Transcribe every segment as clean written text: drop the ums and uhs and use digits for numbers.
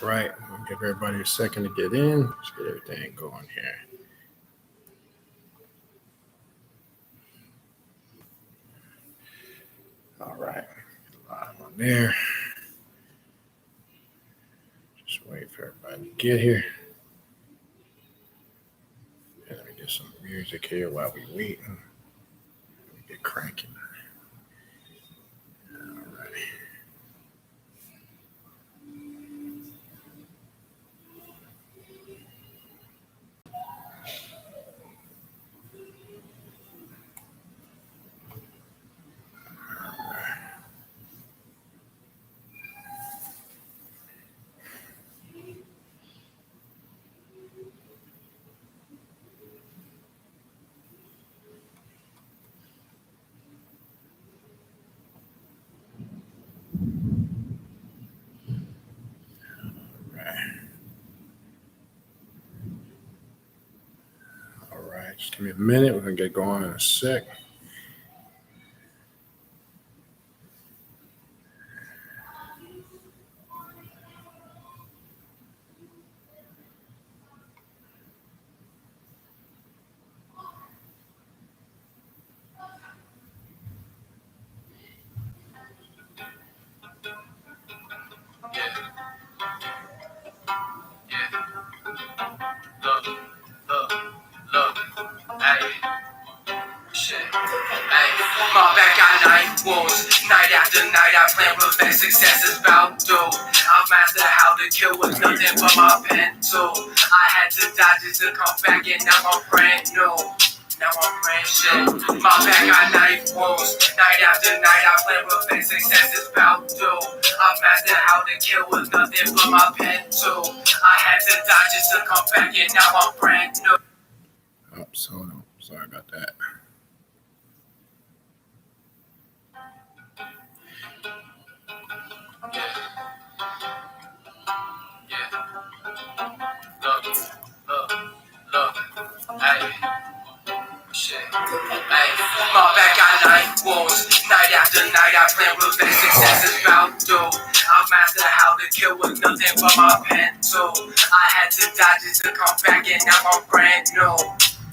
Right. I'll give everybody a second to get in. Let's get everything going here. All right. Live on there. Just wait for everybody to get here. And let me get some music here while we waiting. Let me get cranking. All right. All right. Just give me a minute. We're going to get going in a sec. My back got night wounds. Night after night I plan revenge. Success is bout to. I've mastered how to kill with nothing but my pen tool. I had to die just to come back and now I'm brand new. Now I'm brand shit. My back got night wounds. Night after night I plan revenge. Success is bout to. I've mastered how to kill with nothing but my pen tool. I had to die just to come back and now I'm brand new. Oh, sorry about that. My back got night wounds. Night after night I plan revenge. Success is bout to. I've mastered how to kill with nothing but my pen tool. I had to die just to come back and now I'm brand new.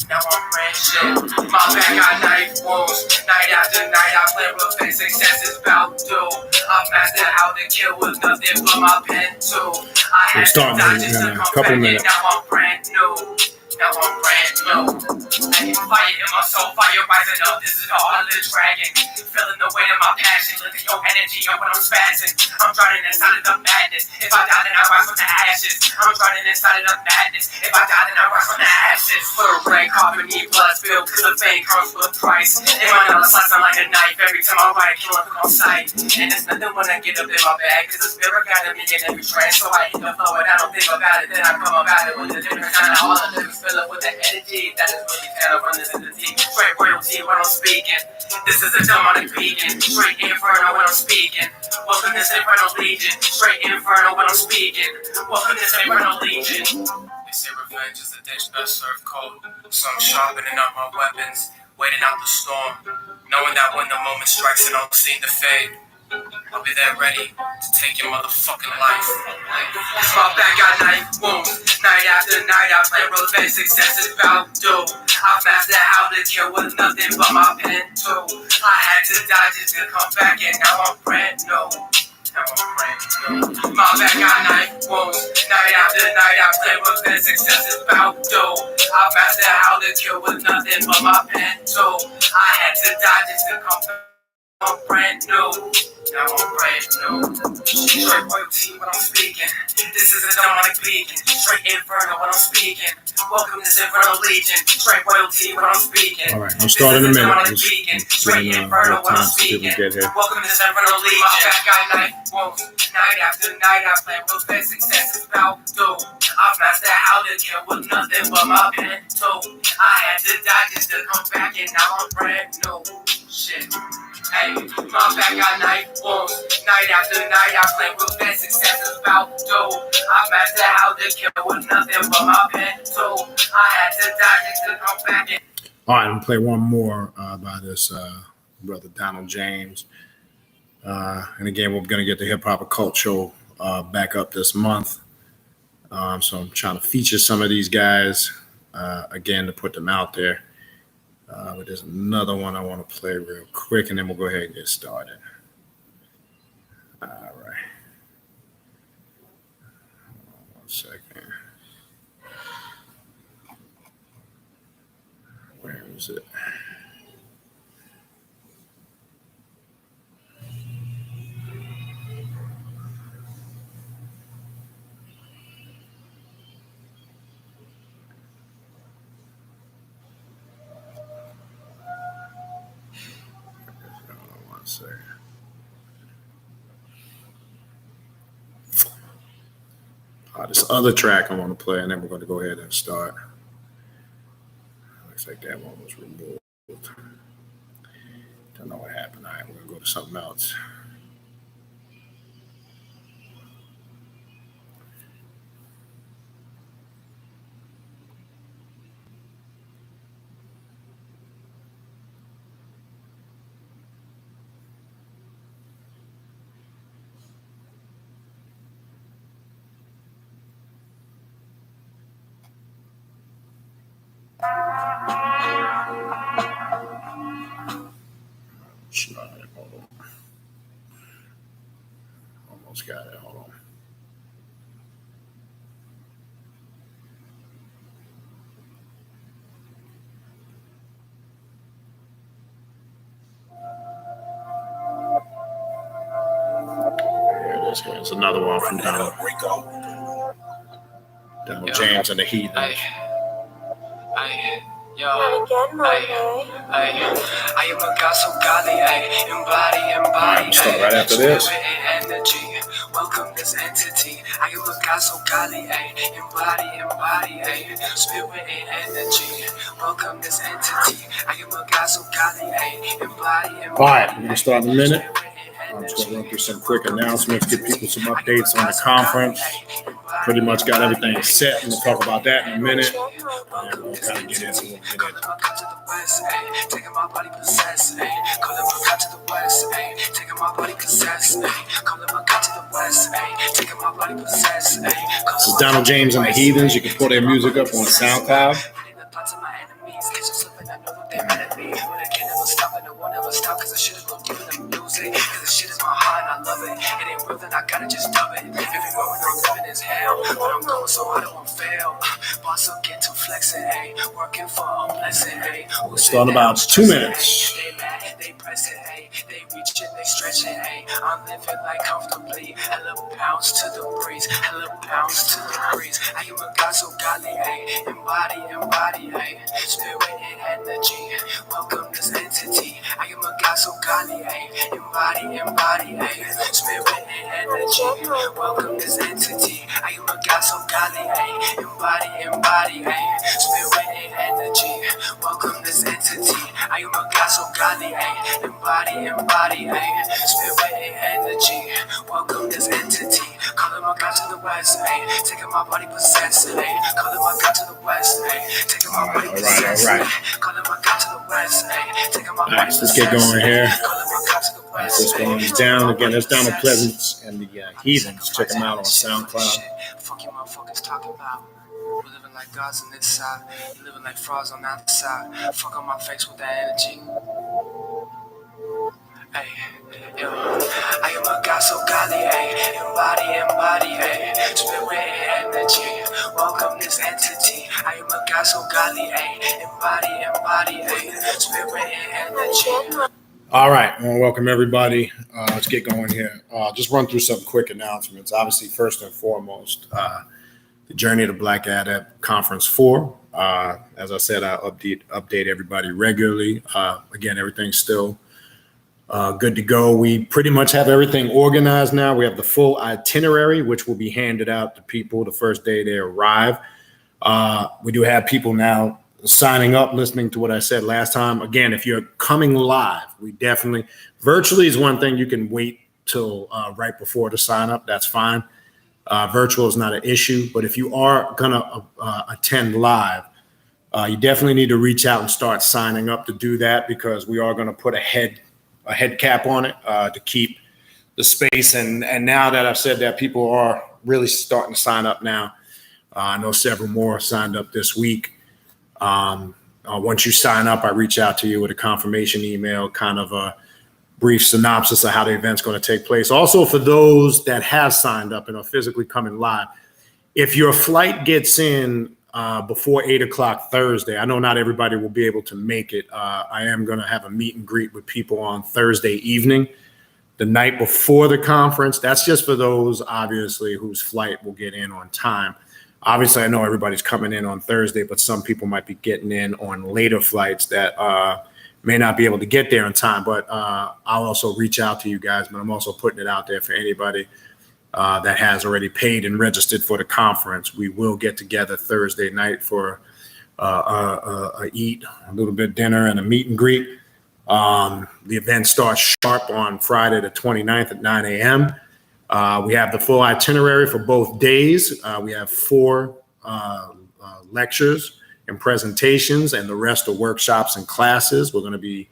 Now I'm brand shit. My back got night wounds. Night after night I plan revenge. Success is bout to. I've mastered how to kill with nothing but my pen tool. I had to die just to come back and now I'm brand new. Now I'm brand new. Fire in my soul, fire rising up. This is the heart of the dragon. Feeling the weight of my passion, lifting your energy up when I'm spazzing. I'm drowning inside of the madness. If I die, then I rise from the ashes. I'm drowning inside of the madness. If I die, then I rise from the ashes. For the rain, carpet, need blood spilled, cause the fame comes with a price. They run out of slicing like a knife. Every time I ride, kill them on sight. And there's nothing when I get up in my bag, cause the spirit got me in every trance. So I hit the flow and I don't think about it. Then I come about it with a different kind of all of them. Fill up with the energy that is really kind of from this entity. Straight royalty when I'm speaking. This is a demonic beacon. Straight inferno when I'm speaking. Welcome to Infernal Legion. Straight inferno when I'm speaking. Welcome to Infernal Legion. They say revenge is the dish best served cold. So I'm sharpening up my weapons, waiting out the storm, knowing that when the moment strikes it don't seem to fade. I'll be there ready to take your motherfucking life. My back got night wounds. Night after night I plan revenge. Success is bout to. I've mastered how to kill with nothing but my pen tool. I had to die just to come back and now I'm brand new. Now I'm brand new. My back got night wounds. Night after night I plan revenge. Success is bout to. I've mastered how to kill with nothing but my pen tool. I had to die just to come back. I'm brand new. Now I'm brand new. Straight royalty when I'm speaking. This is a demonic beacon. Straight inferno when I'm speaking. Welcome to Infernal Legion. Straight royalty when I'm speaking. All right, I'm starting in a minute. Straight inferno when I'm speaking. Welcome to Infernal Legion. My back got night wounds. Night after night I plan revenge. Success is bout to. I've mastered how to kill with nothing but my pen tool. I had to die just to come back and now I'm brand new. Shit. Hey, my back got night wounds. Night after night I plan revenge. Success is bout to. I mastered how to kill with nothing but my pen tool. I had to die just to come back and... All right, I'm going to play one more by this brother Donald James. And again, we're going to get the Hip Hop Occult Show back up this month. So I'm trying to feature some of these guys again to put them out there. But there's another one I want to play real quick, and then we'll go ahead and get started. All right. One second. Where is it? One second. This other track I want to play, and then we're going to go ahead and start. Looks like that one was removed. Don't know what happened. All right, we're going to go to something else. Hold on. Almost got it. Hold on. Here it is. Here's another one from Donald James and the Heathen. Yo, I am a god so godly, embody, start right after this. Energy, welcome this entity. I am a god so godly, embody, spirit and energy. Welcome this entity. I am a god so godly, embody. All right, we're gonna start in a minute. I'm just gonna run through some quick announcements, give people some updates on the conference. Pretty much got everything set. We'll talk about that in a minute. And we'll kind of get into it. Taking my body possessed, calling my God to the west, taking my body possessed, calling my God to the west, taking my body possessed. This is Donald James and the Heathens. You can pull their music up on SoundCloud. I love it. It ain't real, then I gotta just dub it. Everywhere when I'm living is hell, but I'm going so hard I won't fail. Boss up, get to flexing, working for a blessing, We'll start about 2 minutes. They mad, they press it, they reach it, they stretch it, I'm living like comfortably. Hella pounds to the breeze, hella pounds to the breeze. I am a god so godly, embody, spirit and energy. Welcome this entity. I am a god so godly, embody, spirit and energy. Welcome this entity. I am a god so godly, embody, spirit and energy. Welcome this entity. I am a god so godly, embody, spirit and energy. Welcome this entity. Calling my god to the west, taking my body possessed, calling my god to the west, taking my body possessed, calling my god to the west, taking my body possessed. Let's get going here. Calling my god to the west. This going down again. That's Donald Pleasance and the Heathens. Check them out on SoundCloud. Fuck you motherfuckers talking about. We're living like gods on this side. You're living like frauds on the other side. Fuck on my face with that energy. Hey, yo, I am a god so godly, embody, spirit and energy. Welcome this entity. I am a god so godly, embody, spirit and energy. All right, I want to welcome everybody. Let's get going here. Just run through some quick announcements. Obviously, first and foremost, the Journey to Black Adept Conference 4. As I said, I update everybody regularly. Again, everything's still good to go. We pretty much have everything organized now. We have the full itinerary, which will be handed out to people the first day they arrive. We do have people now signing up, listening to what I said last time. Again, if you're coming live, we definitely, virtually is one thing you can wait till right before to sign up. That's fine. Virtual is not an issue, but if you are gonna attend live, you definitely need to reach out and start signing up to do that, because we are gonna put a head cap on it to keep the space. And now that I've said that, people are really starting to sign up now. I know several more signed up this week. Once you sign up, I reach out to you with a confirmation email, kind of a brief synopsis of how the event's going to take place. Also, for those that have signed up and are physically coming live, if your flight gets in before 8 o'clock Thursday, I know not everybody will be able to make it. I am going to have a meet and greet with people on Thursday evening, the night before the conference. That's just for those, obviously, whose flight will get in on time. Obviously, I know everybody's coming in on Thursday, but some people might be getting in on later flights that may not be able to get there in time. But I'll also reach out to you guys, but I'm also putting it out there for anybody that has already paid and registered for the conference. We will get together Thursday night for a eat, a little bit of dinner, and a meet and greet. The event starts sharp on Friday the 29th at 9 a.m. We have the full itinerary for both days. We have 4 lectures and presentations, and the rest are workshops and classes. We're going to be,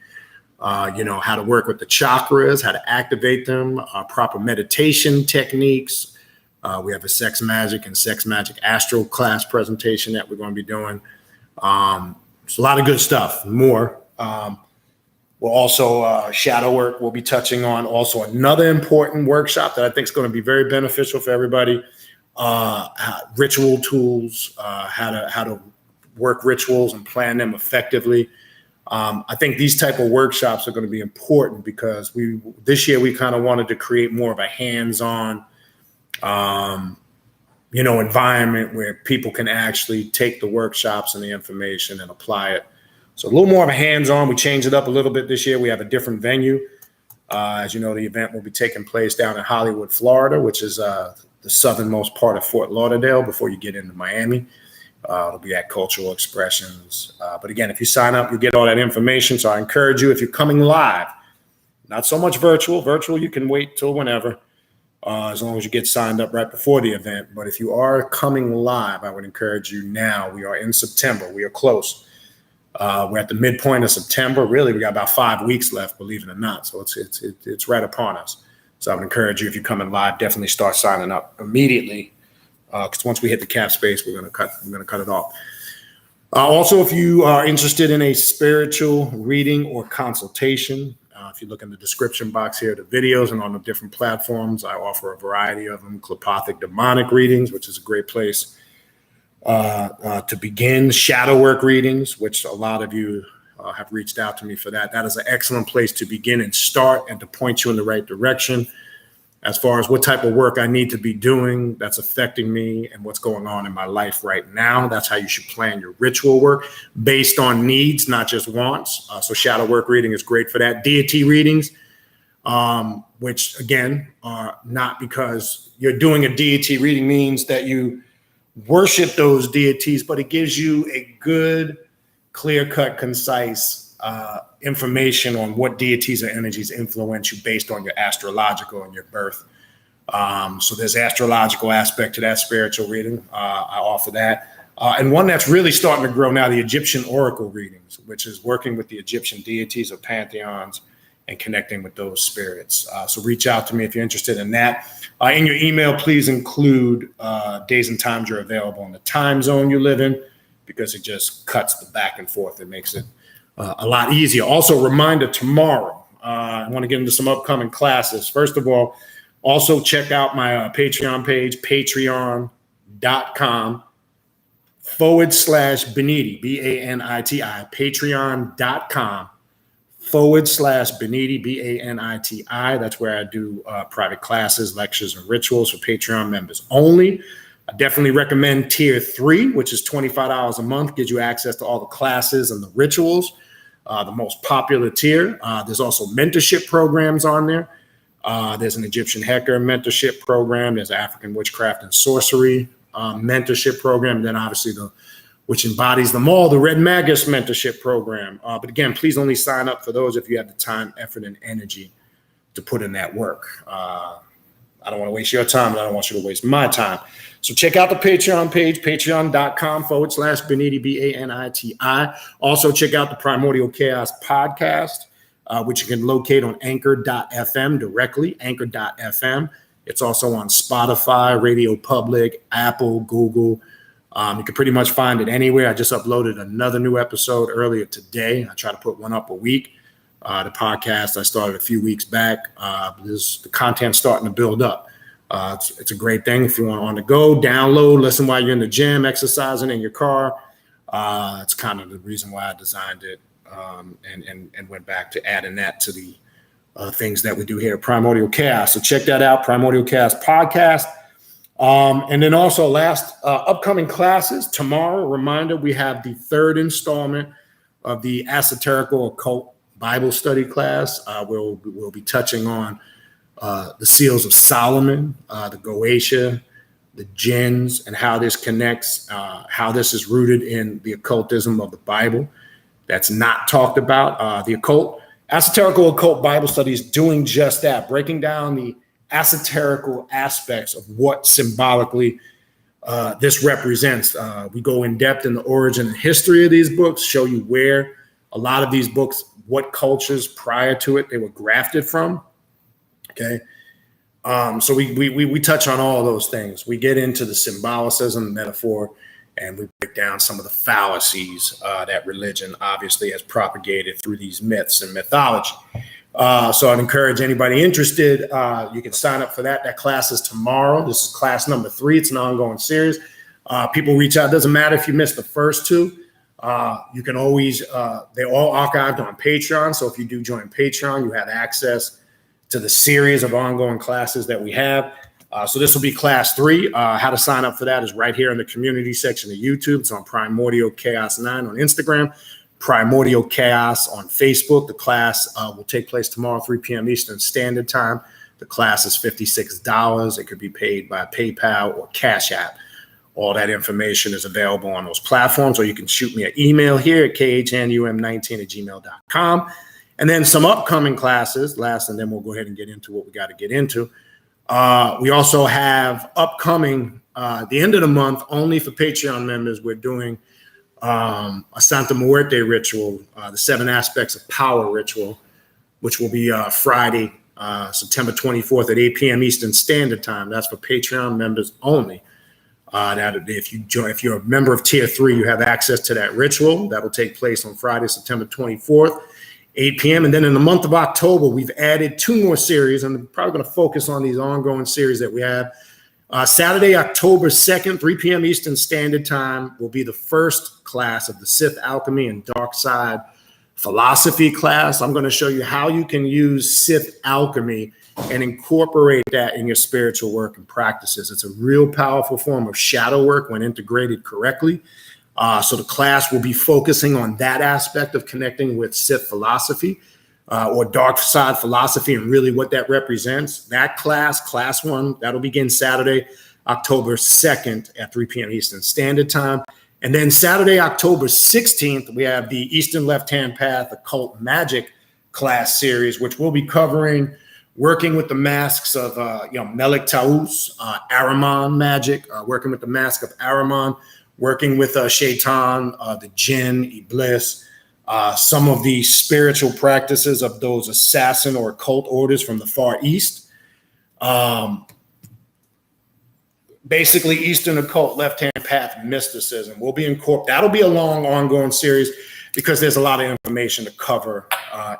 how to work with the chakras, how to activate them, proper meditation techniques. We have a sex magic and sex magic astral class presentation that we're going to be doing. It's a lot of good stuff, more. We'll also, shadow work we'll be touching on. Also, another important workshop that I think is going to be very beneficial for everybody, ritual tools, how to work rituals and plan them effectively. I think these type of workshops are going to be important because this year we kind of wanted to create more of a hands-on, environment where people can actually take the workshops and the information and apply it. So a little more of a hands-on. We changed it up a little bit this year. We have a different venue. As you know, the event will be taking place down in Hollywood, Florida, which is the southernmost part of Fort Lauderdale before you get into Miami. It'll be at Cultural Expressions. But again, if you sign up, you get all that information. So I encourage you, if you're coming live, not so much virtual. Virtual, you can wait till whenever, as long as you get signed up right before the event. But if you are coming live, I would encourage you now. We are in September. We are close. We're at the midpoint of September. Really, we got about 5 weeks left, believe it or not. So it's right upon us. So I would encourage you, if you're coming live, definitely start signing up immediately. Because once we hit the cap space, we're gonna cut it off. Also, if you are interested in a spiritual reading or consultation, if you look in the description box here, the videos and on the different platforms, I offer a variety of them. Clepothic demonic readings, which is a great place to begin. Shadow work readings, which a lot of you have reached out to me for that. That is an excellent place to begin and start, and to point you in the right direction as far as what type of work I need to be doing that's affecting me and what's going on in my life right now. That's how you should plan your ritual work, based on needs, not just wants. So shadow work reading is great for that. Deity readings, which again are not because you're doing a deity reading means that you worship those deities, but it gives you a good, clear-cut, concise information on what deities or energies influence you based on your astrological and your birth. So there's astrological aspect to that spiritual reading. I offer that. And one that's really starting to grow now, the Egyptian oracle readings, which is working with the Egyptian deities or pantheons and connecting with those spirits. So reach out to me if you're interested in that. In your email, please include days and times you're available in the time zone you live in, because it just cuts the back and forth. It makes it a lot easier. Also, reminder, tomorrow, I want to get into some upcoming classes. First of all, also check out my Patreon page, patreon.com/Beniti, Baniti, patreon.com/Beniti, Baniti. That's where I do private classes, lectures, and rituals for Patreon members only. I definitely recommend tier 3, which is $25 a month, gives you access to all the classes and the rituals, the most popular tier. There's also mentorship programs on there. There's an Egyptian Hecker mentorship program. There's African witchcraft and sorcery mentorship program. And then obviously which embodies them all, the Red Magus mentorship program. But again, please only sign up for those if you have the time, effort, and energy to put in that work. I don't want to waste your time, and I don't want you to waste my time. So check out the Patreon page, patreon.com/Beniti, Baniti. Also check out the Primordial Chaos podcast, which you can locate on anchor.fm directly, anchor.fm. It's also on Spotify, Radio Public, Apple, Google, You can pretty much find it anywhere. I just uploaded another new episode earlier today. I try to put one up a week. The podcast I started a few weeks back. The content's starting to build up. It's a great thing if you want on the go, download, listen while you're in the gym, exercising in your car. It's kind of the reason why I designed it, and went back to adding that to the things that we do here at Primordial Chaos. So check that out, Primordial Chaos podcast. And then also last upcoming classes tomorrow. Reminder: we have the third installment of the Esoteric Occult Bible study class. We'll be touching on the seals of Solomon, the Goetia, the jinns, and how this connects, how this is rooted in the occultism of the Bible that's not talked about. The Esoteric Occult Bible study is doing just that, breaking down the esoterical aspects of what symbolically this represents. We go in depth in the origin and history of these books, show you where a lot of these books, what cultures prior to it they were grafted from. Okay. So we touch on all those things. We get into the symbolicism, metaphor, and we break down some of the fallacies that religion obviously has propagated through these myths and mythology. So I'd encourage anybody interested, you can sign up for that. That class is tomorrow. This is class number 3. It's an ongoing series. People reach out. It doesn't matter if you missed the first 2. You can always, they're all archived on Patreon. So if you do join Patreon, you have access to the series of ongoing classes that we have. So this will be class 3. How to sign up for that is right here in the community section of YouTube. It's on Primordial Chaos 9 on Instagram, Primordial Chaos on Facebook. The class will take place tomorrow, 3 p.m. Eastern Standard Time. The class is $56. It could be paid by PayPal or Cash App. All that information is available on those platforms, or you can shoot me an email here at khnum19@gmail.com. And then some upcoming classes last, and then we'll go ahead and get into what we got to get into. We also have upcoming, the end of the month, only for Patreon members, we're doing a Santa Muerte ritual, the 7 aspects of power ritual, which will be Friday, September 24th at 8 p.m. Eastern Standard Time. That's for Patreon members only. If you're a member of Tier 3, you have access to that ritual. That will take place on Friday, September 24th. 8 p.m. And then in the month of October, we've added 2 more series. And I'm probably going to focus on these ongoing series that we have. Saturday, October 2nd, 3 p.m. Eastern Standard Time will be the first class of the Sith Alchemy and Dark Side Philosophy class. I'm going to show you how you can use Sith Alchemy and incorporate that in your spiritual work and practices. It's a real powerful form of shadow work when integrated correctly. So the class will be focusing on that aspect of connecting with Sith philosophy or dark side philosophy and really what that represents. That class 1, that'll begin Saturday, October 2nd at 3 p.m. Eastern Standard Time. And then Saturday, October 16th, we have the Eastern Left-Hand Path Occult Magic class series, which we'll be covering working with the masks of Melek Taus, Ahriman magic, working with the mask of Ahriman, working with Shaitan, the Jinn, Iblis, some of the spiritual practices of those assassin or occult orders from the Far East. Basically, Eastern occult, left-hand path mysticism will be incorporated. That'll be a long, ongoing series because there's a lot of information to cover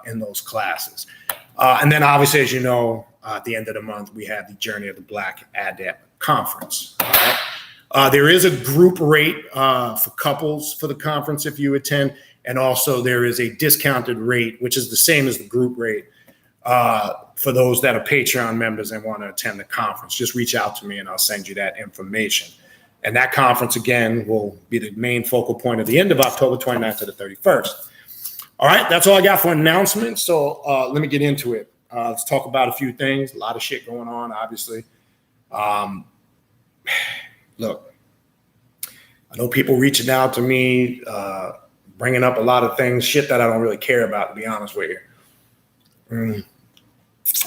in those classes. And then, obviously, as you know, at the end of the month, we have the Journey of the Black Adept Conference. All right? There is a group rate for couples for the conference if you attend, and also there is a discounted rate, which is the same as the group rate for those that are Patreon members and want to attend the conference. Just reach out to me and I'll send you that information. And that conference, again, will be the main focal point at the end of October 29th to the 31st. All right, that's all I got for announcements. So let me get into it. Let's talk about a few things. A lot of shit going on, obviously. Look, I know people reaching out to me, bringing up a lot of things, shit that I don't really care about, to be honest with you.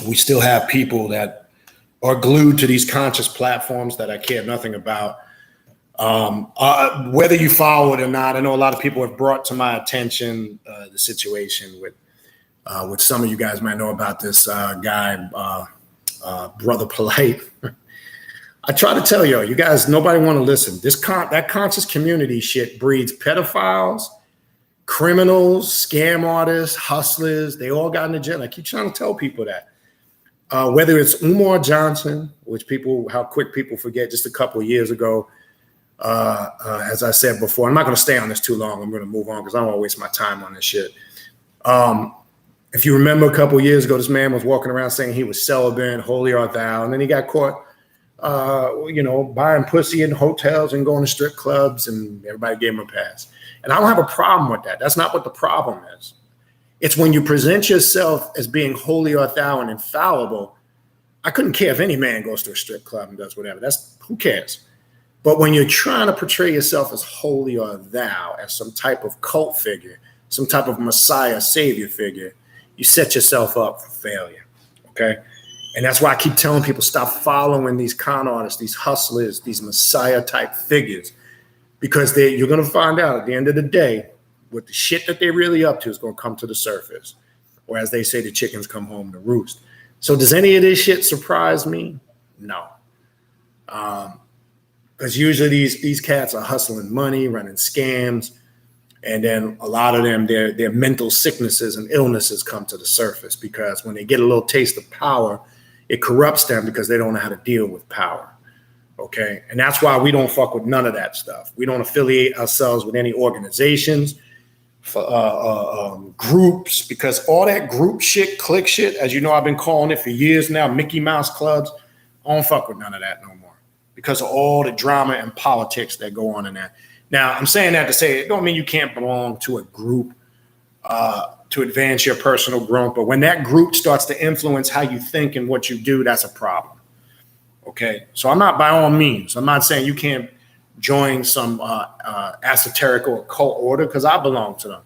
We still have people that are glued to these conscious platforms that I care nothing about. Whether you follow it or not, I know a lot of people have brought to my attention the situation with some of you guys might know about this guy, Brother Polite. I try to tell you guys, nobody want to listen. That conscious community shit breeds pedophiles, criminals, scam artists, hustlers. They all got in the jail. I keep trying to tell people that. Whether it's Umar Johnson, how quick people forget, just a couple of years ago. As I said before, I'm not going to stay on this too long. I'm going to move on because I don't want to waste my time on this shit. If you remember a couple of years ago, this man was walking around saying he was celibate, holy art thou, and then he got caught, buying pussy in hotels and going to strip clubs, and everybody gave him a pass. And I don't have a problem with that. That's not what the problem is. It's when you present yourself as being holy art thou and infallible. I couldn't care if any man goes to a strip club and does whatever. Who cares? But when you're trying to portray yourself as holy art thou, as some type of cult figure, some type of Messiah savior figure, you set yourself up for failure. Okay. And that's why I keep telling people, stop following these con artists, these hustlers, these Messiah type figures, because you're going to find out at the end of the day what the shit that they're really up to is going to come to the surface. Or as they say, the chickens come home to roost. So does any of this shit surprise me? No. Because usually these cats are hustling money, running scams, and then a lot of them, their mental sicknesses and illnesses come to the surface because when they get a little taste of power, it corrupts them because they don't know how to deal with power. Okay. And that's why we don't fuck with none of that stuff. We don't affiliate ourselves with any organizations, groups, because all that group shit, clique shit, as you know, I've been calling it for years now, Mickey Mouse clubs. I don't fuck with none of that no more because of all the drama and politics that go on in that. Now, I'm saying that to say it don't mean you can't belong to a group to advance your personal growth. But when that group starts to influence how you think and what you do, that's a problem. Okay. So I'm not, by all means, I'm not saying you can't join some esoteric or occult order because I belong to them.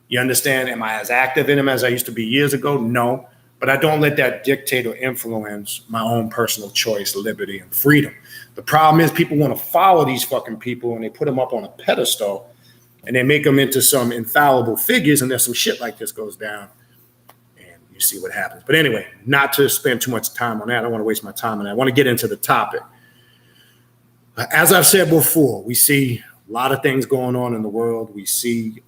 You understand? Am I as active in them as I used to be years ago? No. But I don't let that dictate or influence my own personal choice, liberty, and freedom. The problem is people want to follow these fucking people and they put them up on a pedestal and they make them into some infallible figures, and then some shit like this goes down and you see what happens. But anyway, not to spend too much time on that. I don't want to waste my time on that. I want to get into the topic. As I've said before, we see a lot of things going on in the world. We see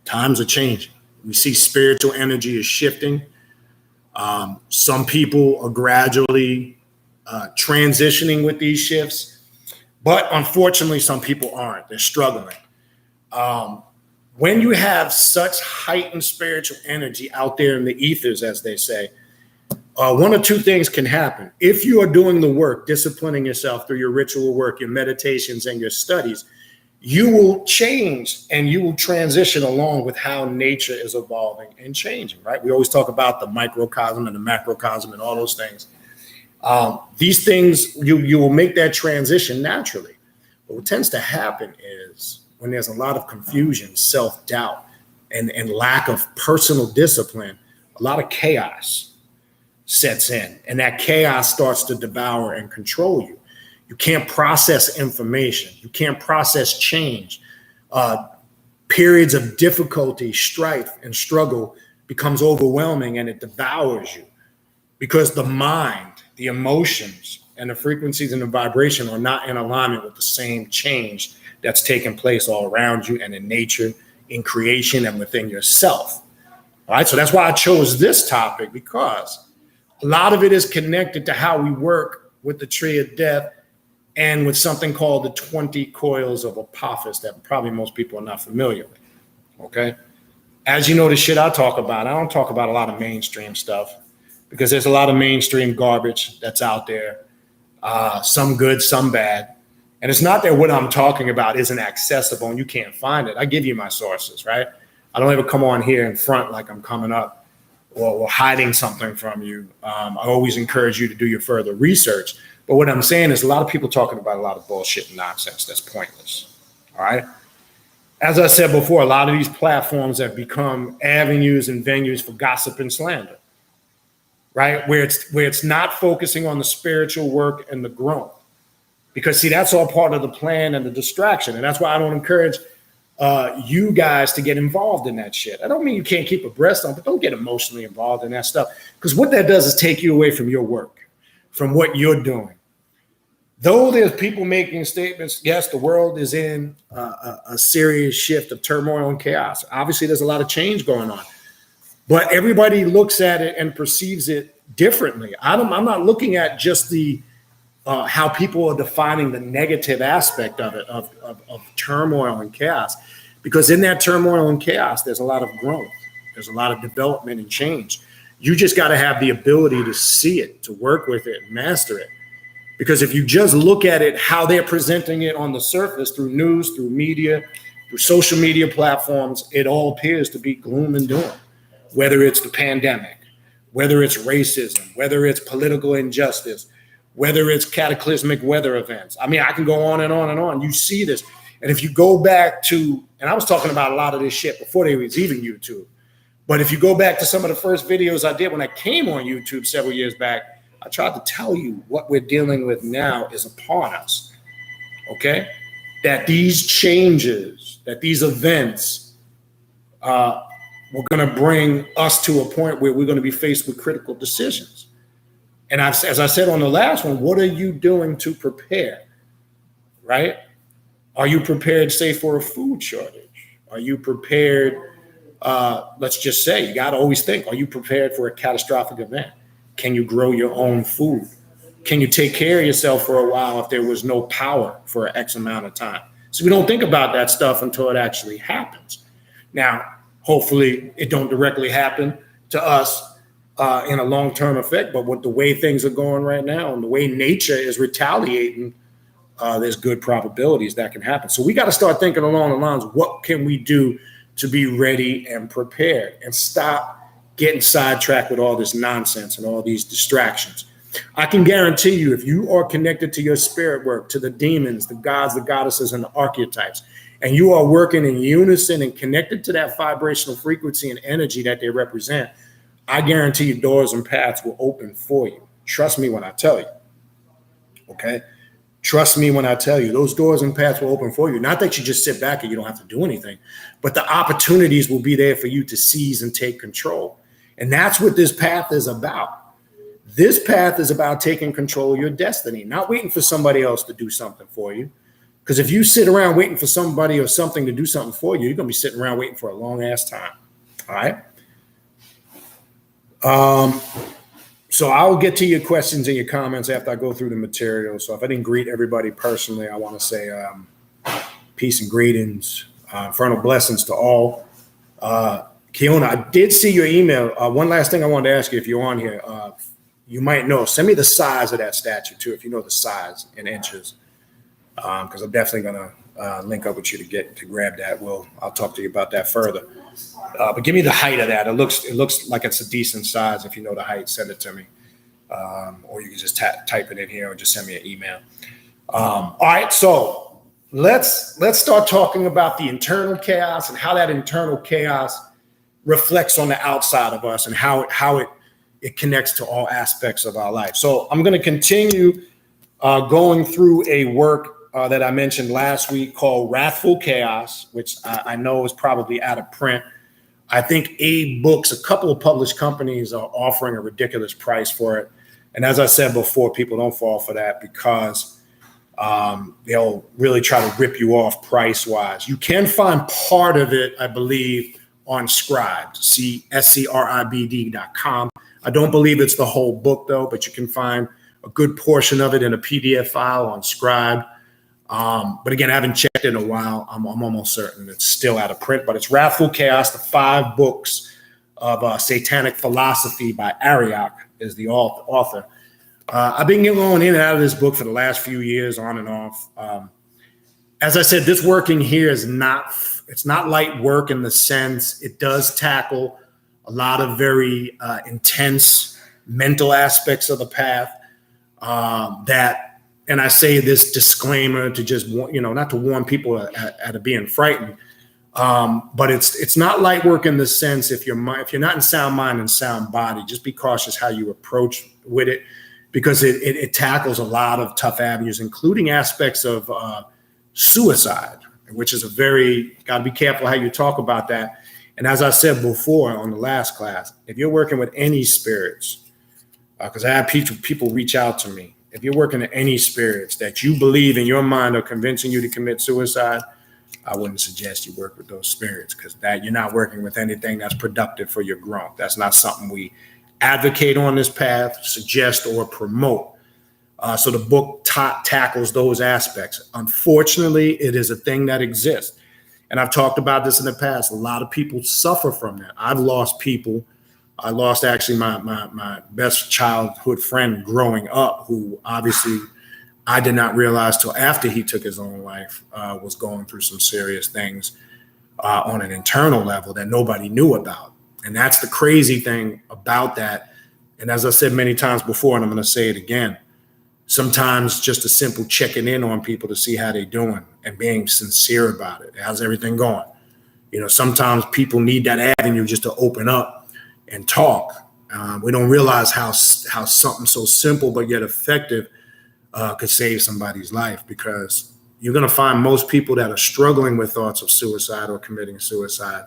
times are changing. We see spiritual energy is shifting. Some people are gradually transitioning with these shifts, but unfortunately, some people aren't. They're struggling. When you have such heightened spiritual energy out there in the ethers, as they say, one of two things can happen. If you are doing the work, disciplining yourself through your ritual work, your meditations, and your studies, you will change and you will transition along with how nature is evolving and changing, right? We always talk about the microcosm and the macrocosm and all those things. These things, you will make that transition naturally. But what tends to happen is when there's a lot of confusion, self-doubt, and lack of personal discipline, a lot of chaos sets in. And that chaos starts to devour and control you. You can't process information. You can't process change. Periods of difficulty, strife, and struggle becomes overwhelming and it devours you because the mind, the emotions, and the frequencies and the vibration are not in alignment with the same change that's taking place all around you and in nature, in creation, and within yourself. All right, so that's why I chose this topic, because a lot of it is connected to how we work with the tree of death and with something called the 20 coils of Apophis that probably most people are not familiar with, okay? As you know, the shit I talk about, I don't talk about a lot of mainstream stuff because there's a lot of mainstream garbage that's out there, some good, some bad. And it's not that what I'm talking about isn't accessible and you can't find it. I give you my sources, right? I don't ever come on here in front like I'm coming up or hiding something from you. I always encourage you to do your further research. But what I'm saying is a lot of people talking about a lot of bullshit and nonsense that's pointless, all right? As I said before, a lot of these platforms have become avenues and venues for gossip and slander, right? Where it's not focusing on the spiritual work and the growth. Because, see, that's all part of the plan and the distraction. And that's why I don't encourage you guys to get involved in that shit. I don't mean you can't keep abreast on, but don't get emotionally involved in that stuff. Because what that does is take you away from your work, from what you're doing, though there's people making statements, yes, the world is in a serious shift of turmoil and chaos. Obviously, there's a lot of change going on, but everybody looks at it and perceives it differently. I'm not looking at just the how people are defining the negative aspect of it, of turmoil and chaos, because in that turmoil and chaos, there's a lot of growth. There's a lot of development and change. You just got to have the ability to see it, to work with it, master it. Because if you just look at it, how they're presenting it on the surface through news, through media, through social media platforms, it all appears to be gloom and doom. Whether it's the pandemic, whether it's racism, whether it's political injustice, whether it's cataclysmic weather events. I mean, I can go on and on and on. You see this. And if you go back to, and I was talking about a lot of this shit before there was even YouTube, but if you go back to some of the first videos I did when I came on YouTube several years back, I tried to tell you what we're dealing with now is upon us, okay? That these changes, that these events, we're going to bring us to a point where we're going to be faced with critical decisions. And as I said on the last one, what are you doing to prepare, right? Are you prepared, say, for a food shortage? Are you prepared, let's just say, you got to always think, are you prepared for a catastrophic event? Can you grow your own food? Can you take care of yourself for a while if there was no power for X amount of time? So we don't think about that stuff until it actually happens. Now, hopefully it don't directly happen to us in a long-term effect, but with the way things are going right now and the way nature is retaliating, there's good probabilities that can happen. So we got to start thinking along the lines, what can we do to be ready and prepared and stop getting sidetracked with all this nonsense and all these distractions. I can guarantee you, if you are connected to your spirit work, to the demons, the gods, the goddesses, and the archetypes, and you are working in unison and connected to that vibrational frequency and energy that they represent, I guarantee you doors and paths will open for you. Trust me when I tell you, okay? Trust me when I tell you, those doors and paths will open for you. Not that you just sit back and you don't have to do anything, but the opportunities will be there for you to seize and take control. And that's what this path is about. This path is about taking control of your destiny, not waiting for somebody else to do something for you. Because if you sit around waiting for somebody or something to do something for you, you're going to be sitting around waiting for a long ass time. All right. So I'll get to your questions and your comments after I go through the material. So if I didn't greet everybody personally, I want to say peace and greetings, infernal blessings to all. Kiona, I did see your email. One last thing I wanted to ask you, if you're on here, you might know, send me the size of that statue too, if you know the size in inches, because I'm definitely going to link up with you to grab that. I'll talk to you about that further. But give me the height of that. It looks like it's a decent size. If you know the height, send it to me. Or you can just type it in here or just send me an email. All right, so let's start talking about the internal chaos and how that internal chaos reflects on the outside of us and how it connects to all aspects of our life. So I'm going to continue going through a work that I mentioned last week called Wrathful Chaos, which I know is probably out of print. I think A Books, a couple of published companies are offering a ridiculous price for it. And as I said before, people don't fall for that because they'll really try to rip you off price-wise. You can find part of it, I believe, on Scribd, SCRIBD.com. I don't believe it's the whole book, though, but you can find a good portion of it in a PDF file on Scribd. But again, I haven't checked in a while. I'm almost certain it's still out of print, but it's Wrathful Chaos, the 5 books of Satanic Philosophy by Ariok is the author. I've been going in and out of this book for the last few years, on and off. As I said, this working here is it's not light work in the sense it does tackle a lot of very intense mental aspects of the path and I say this disclaimer to just, not to warn people at being frightened, but it's not light work in the sense if you're not in sound mind and sound body, just be cautious how you approach with it, because it tackles a lot of tough avenues, including aspects of suicide, which is got to be careful how you talk about that. And as I said before on the last class, if you're working with any spirits, because I have people reach out to me, if you're working with any spirits that you believe in your mind are convincing you to commit suicide, I wouldn't suggest you work with those spirits, because that you're not working with anything that's productive for your growth. That's not something we advocate on this path, suggest, or promote. So the book tackles those aspects. Unfortunately, it is a thing that exists. And I've talked about this in the past. A lot of people suffer from that. I've lost people. I lost actually my best childhood friend growing up, who obviously I did not realize till after he took his own life, was going through some serious things on an internal level that nobody knew about. And that's the crazy thing about that. And as I said many times before, and I'm going to say it again, sometimes just a simple checking in on people to see how they're doing and being sincere about it. How's everything going? You know, sometimes people need that avenue just to open up and talk. We don't realize how something so simple but yet effective could save somebody's life, because you're going to find most people that are struggling with thoughts of suicide or committing suicide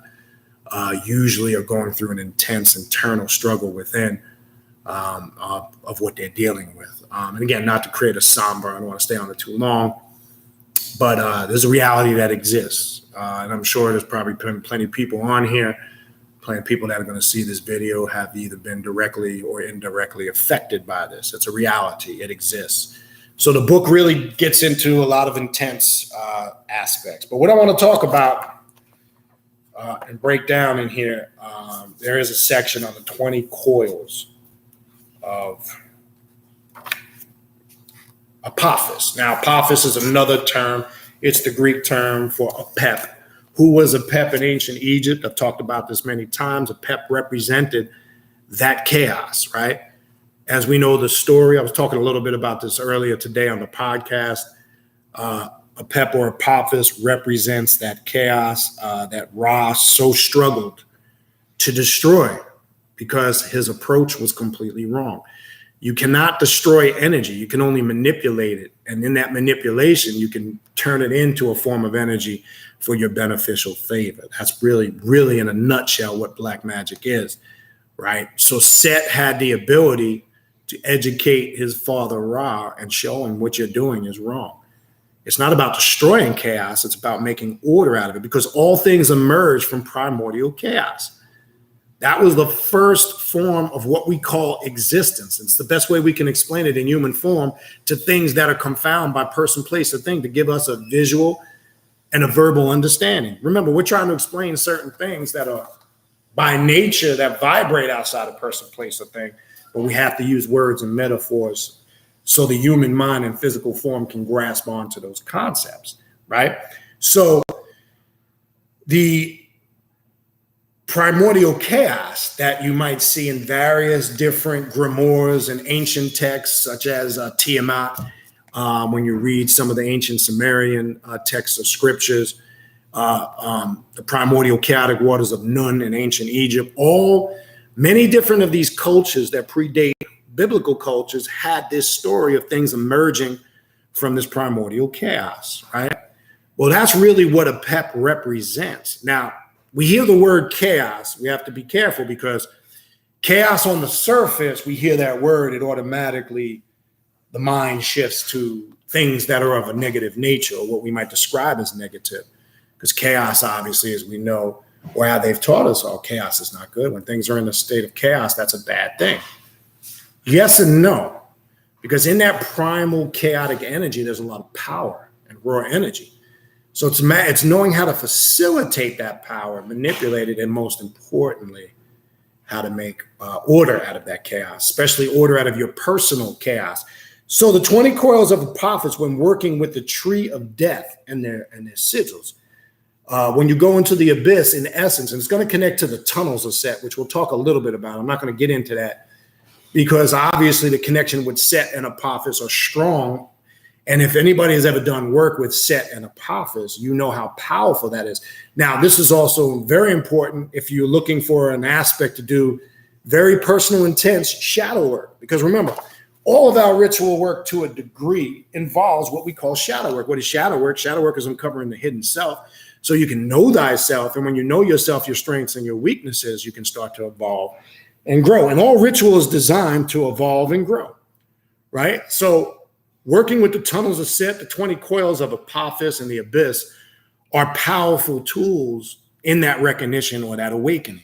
usually are going through an intense internal struggle within of what they're dealing with. And again, not to create a somber, I don't want to stay on it too long, but there's a reality that exists. And I'm sure there's probably plenty of people on here, plenty of people that are going to see this video have either been directly or indirectly affected by this. It's a reality. It exists. So the book really gets into a lot of intense aspects. But what I want to talk about and break down in here, there is a section on the 20 coils of Apophis. Now, Apophis is another term. It's the Greek term for Apep. Who was Apep in ancient Egypt? I've talked about this many times. Apep represented that chaos, right? As we know the story, I was talking a little bit about this earlier today on the podcast. Apep or Apophis represents that chaos that Ra so struggled to destroy because his approach was completely wrong. You cannot destroy energy. You can only manipulate it. And in that manipulation, you can turn it into a form of energy for your beneficial favor. That's really, really in a nutshell what black magic is, right? So Set had the ability to educate his father Ra and show him what you're doing is wrong. It's not about destroying chaos. It's about making order out of it, because all things emerge from primordial chaos. That was the first form of what we call existence. It's the best way we can explain it in human form to things that are confounded by person, place, or thing, to give us a visual and a verbal understanding. Remember, we're trying to explain certain things that are by nature that vibrate outside of person, place, or thing, but we have to use words and metaphors so the human mind and physical form can grasp onto those concepts, right? So the primordial chaos that you might see in various different grimoires and ancient texts, such as Tiamat, when you read some of the ancient Sumerian texts of scriptures, the primordial chaotic waters of Nun in ancient Egypt, many different of these cultures that predate biblical cultures had this story of things emerging from this primordial chaos, right? Well, that's really what Apep represents. Now, we hear the word chaos. We have to be careful, because chaos on the surface, we hear that word, it automatically, the mind shifts to things that are of a negative nature, or what we might describe as negative. Because chaos, obviously, as we know, or how they've taught us, chaos is not good. When things are in a state of chaos, that's a bad thing. Yes and no, because in that primal chaotic energy, there's a lot of power and raw energy. So it's knowing how to facilitate that power, manipulate it, and most importantly, how to make order out of that chaos, especially order out of your personal chaos. So the 20 coils of Apophis, when working with the tree of death and their sigils, when you go into the abyss, in essence, and it's going to connect to the tunnels of Set, which we'll talk a little bit about. I'm not going to get into that, because obviously the connection with Set and Apophis are strong. And if anybody has ever done work with Set and Apophis, you know how powerful that is. Now, this is also very important if you're looking for an aspect to do very personal, intense shadow work. Because remember, all of our ritual work to a degree involves what we call shadow work. What is shadow work? Shadow work is uncovering the hidden self, so you can know thyself. And when you know yourself, your strengths and your weaknesses, you can start to evolve and grow. And all ritual is designed to evolve and grow, right? So Working with the tunnels of Set, the 20 coils of Apophis and the abyss are powerful tools in that recognition or that awakening.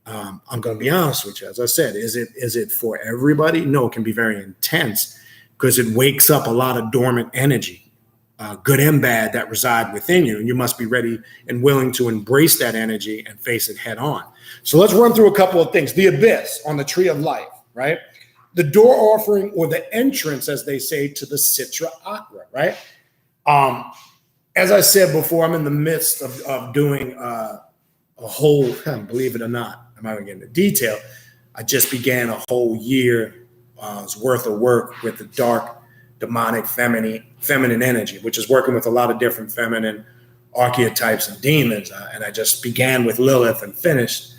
I'm going to be honest with you. As I said, is it for everybody? No, it can be very intense because it wakes up a lot of dormant energy, good and bad, that reside within you. And you must be ready and willing to embrace that energy and face it head on. So let's run through a couple of things. The abyss on the tree of life, right? The door offering or the entrance, as they say, to the Sitra Akra, right? As I said before, I'm in the midst of doing a whole, believe it or not, I'm not going to get into detail. I just began a whole year's worth of work with the dark, demonic, feminine energy, which is working with a lot of different feminine archetypes and demons. And I just began with Lilith and finished.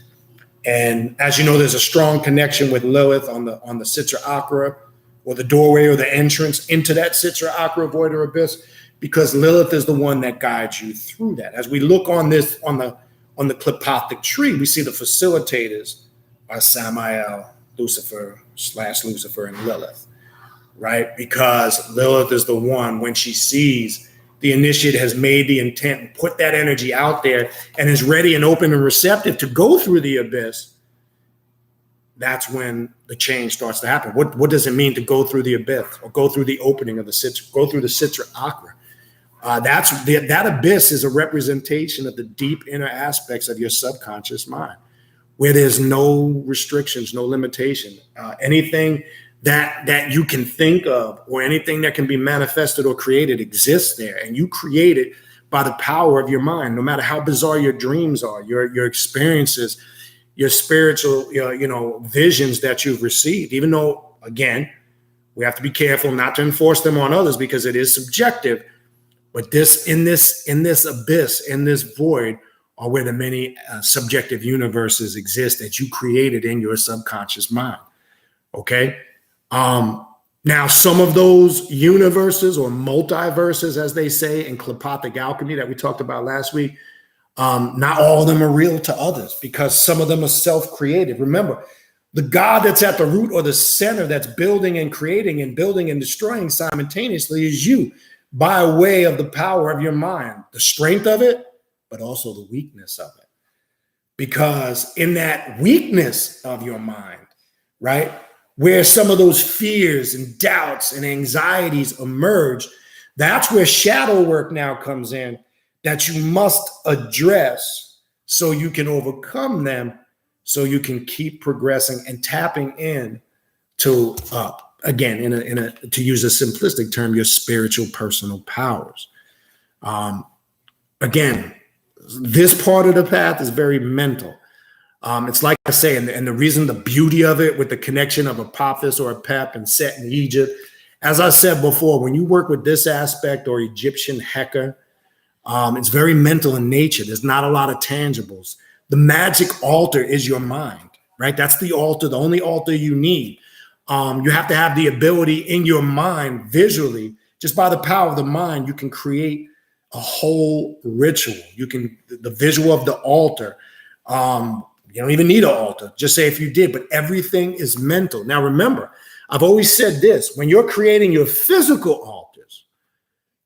And as you know, there's a strong connection with Lilith on the Sitra Akra, or the doorway or the entrance into that Sitra Akra, void or abyss, because Lilith is the one that guides you through that. As we look on this, on the clipothic tree, we see the facilitators are Samael, Lucifer and Lilith, right? Because Lilith is the one, when she sees the initiate has made the intent and put that energy out there and is ready and open and receptive to go through the abyss, that's when the change starts to happen. What does it mean to go through the abyss or go through the opening of the Sitra, go through the Sitra Akra? That abyss is a representation of the deep inner aspects of your subconscious mind, where there's no restrictions, no limitation. Anything that you can think of or anything that can be manifested or created exists there, and you create it by the power of your mind. No matter how bizarre your dreams are, your experiences, your spiritual visions that you've received, even though, again, we have to be careful not to enforce them on others because it is subjective. But in this abyss, in this void, are where the many subjective universes exist that you created in your subconscious mind. Okay. Now, some of those universes or multiverses, as they say in clipothic alchemy that we talked about last week, not all of them are real to others because some of them are self-created. Remember, the God that's at the root or the center that's building and creating and building and destroying simultaneously is you, by way of the power of your mind, the strength of it, but also the weakness of it. Because in that weakness of your mind, right, where some of those fears and doubts and anxieties emerge, that's where shadow work now comes in that you must address so you can overcome them, so you can keep progressing and tapping in to again, to use a simplistic term, your spiritual personal powers. Again, this part of the path is very mental. It's like I say, and the reason, the beauty of it with the connection of Apophis or Apep and Set in Egypt, as I said before, when you work with this aspect or Egyptian Heka, it's very mental in nature. There's not a lot of tangibles. The magic altar is your mind, right? That's the altar, the only altar you need. You have to have the ability in your mind visually, just by the power of the mind, you can create a whole ritual. The visual of the altar. You don't even need an altar. Just say if you did, but everything is mental. Now, remember, I've always said this, when you're creating your physical altars,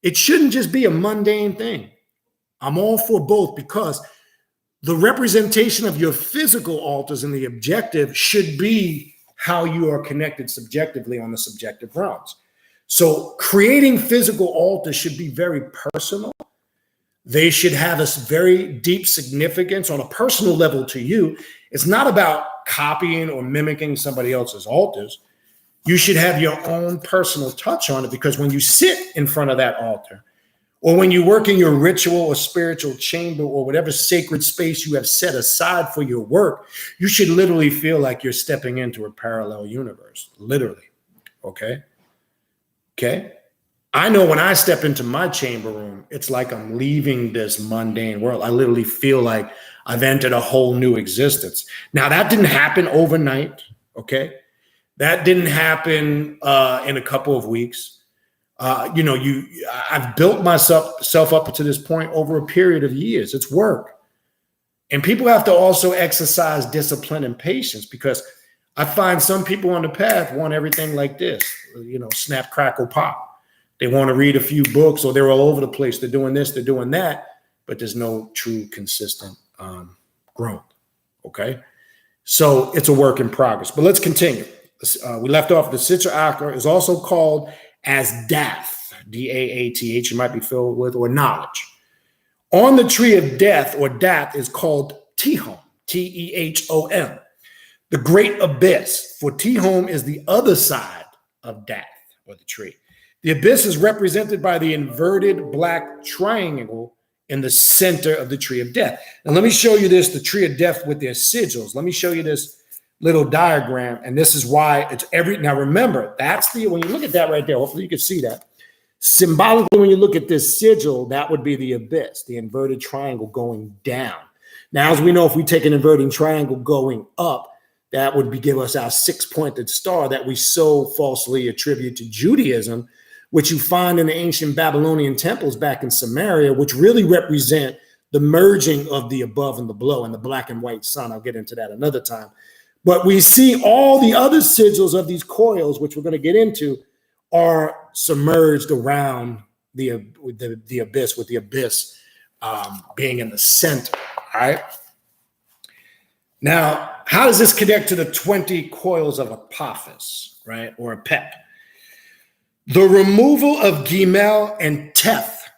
it shouldn't just be a mundane thing. I'm all for both because the representation of your physical altars and the objective should be how you are connected subjectively on the subjective realms. So creating physical altars should be very personal. They should have a very deep significance on a personal level to you. It's not about copying or mimicking somebody else's altars. You should have your own personal touch on it, because when you sit in front of that altar, or when you work in your ritual or spiritual chamber or whatever sacred space you have set aside for your work, you should literally feel like you're stepping into a parallel universe, literally. Okay? I know when I step into my chamber room, it's like I'm leaving this mundane world. I literally feel like I've entered a whole new existence. Now, that didn't happen overnight, okay? That didn't happen in a couple of weeks. I've built myself up to this point over a period of years. It's work. And people have to also exercise discipline and patience, because I find some people on the path want everything like this, snap, crackle, pop. They want to read a few books, or they're all over the place. They're doing this, they're doing that, but there's no true consistent growth. Okay. So it's a work in progress, but let's continue. We left off the Sitra Akra is also called as Dath, D-A-A-T-H, you might be filled with, or knowledge. On the tree of death, or Dath, is called Tehom, T-E-H-O-M, the great abyss. For Tehom is the other side of Dath, or the tree. The abyss is represented by the inverted black triangle in the center of the tree of death. And let me show you this, the tree of death with their sigils. Let me show you this little diagram, and this is why it's now remember, when you look at that right there, hopefully you can see that. Symbolically, when you look at this sigil, that would be the abyss, the inverted triangle going down. Now, as we know, if we take an inverting triangle going up, that would give us our 6-pointed star that we so falsely attribute to Judaism, which you find in the ancient Babylonian temples back in Samaria, which really represent the merging of the above and the below and the black and white sun. I'll get into that another time. But we see all the other sigils of these coils, which we're going to get into, are submerged around the abyss, with the abyss being in the center. All right. Now, how does this connect to the 20 coils of Apophis, right, or a pep? The removal of Gimel and Teth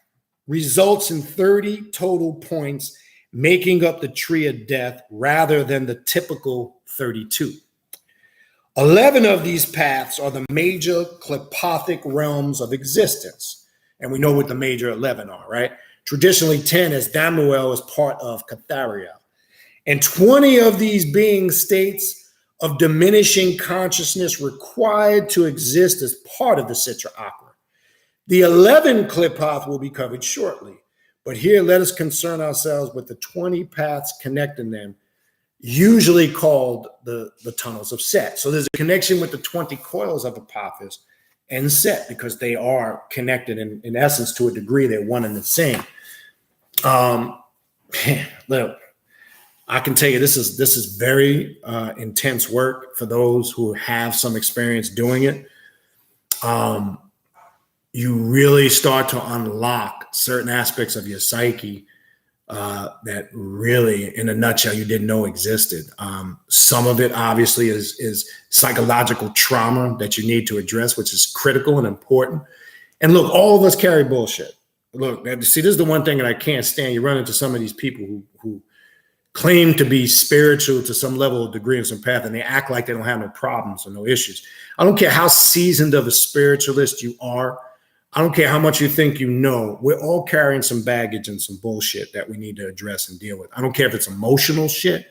results in 30 total points, making up the tree of death rather than the typical 32. 11 of these paths are the major klepothic realms of existence. And we know what the major 11 are, right? Traditionally 10, as Damuel is part of Cathariel. And 20 of these being states of diminishing consciousness required to exist as part of the Sitra Akra. The 11 klepoth will be covered shortly. But here, let us concern ourselves with the 20 paths connecting them, usually called the tunnels of Set. So there's a connection with the 20 coils of Apophis and Set, because they are connected in essence to a degree. They're one and the same. Look, I can tell you this is very intense work for those who have some experience doing it. You really start to unlock certain aspects of your psyche that really, in a nutshell, you didn't know existed. Some of it obviously is psychological trauma that you need to address, which is critical and important. And look, all of us carry bullshit. Look, see, this is the one thing that I can't stand. You run into some of these people who claim to be spiritual to some level of degree and some path, and they act like they don't have no problems or no issues. I don't care how seasoned of a spiritualist you are. I don't care how much you think you know. We're all carrying some baggage and some bullshit that we need to address and deal with. I don't care if it's emotional shit.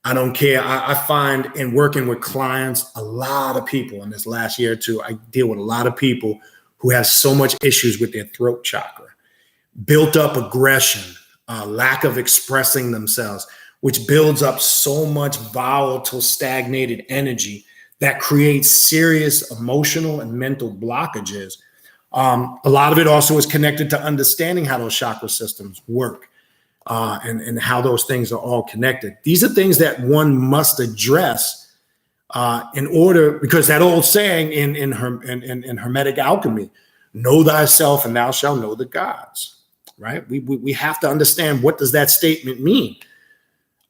I don't care. I find in working with clients, a lot of people in this last year or two, I deal with a lot of people who have so much issues with their throat chakra, built up aggression, lack of expressing themselves, which builds up so much volatile, stagnated energy that creates serious emotional and mental blockages. A lot of it also is connected to understanding how those chakra systems work and how those things are all connected. These are things that one must address in order, because that old saying in Hermetic alchemy, know thyself and thou shalt know the gods, right? We have to understand, what does that statement mean?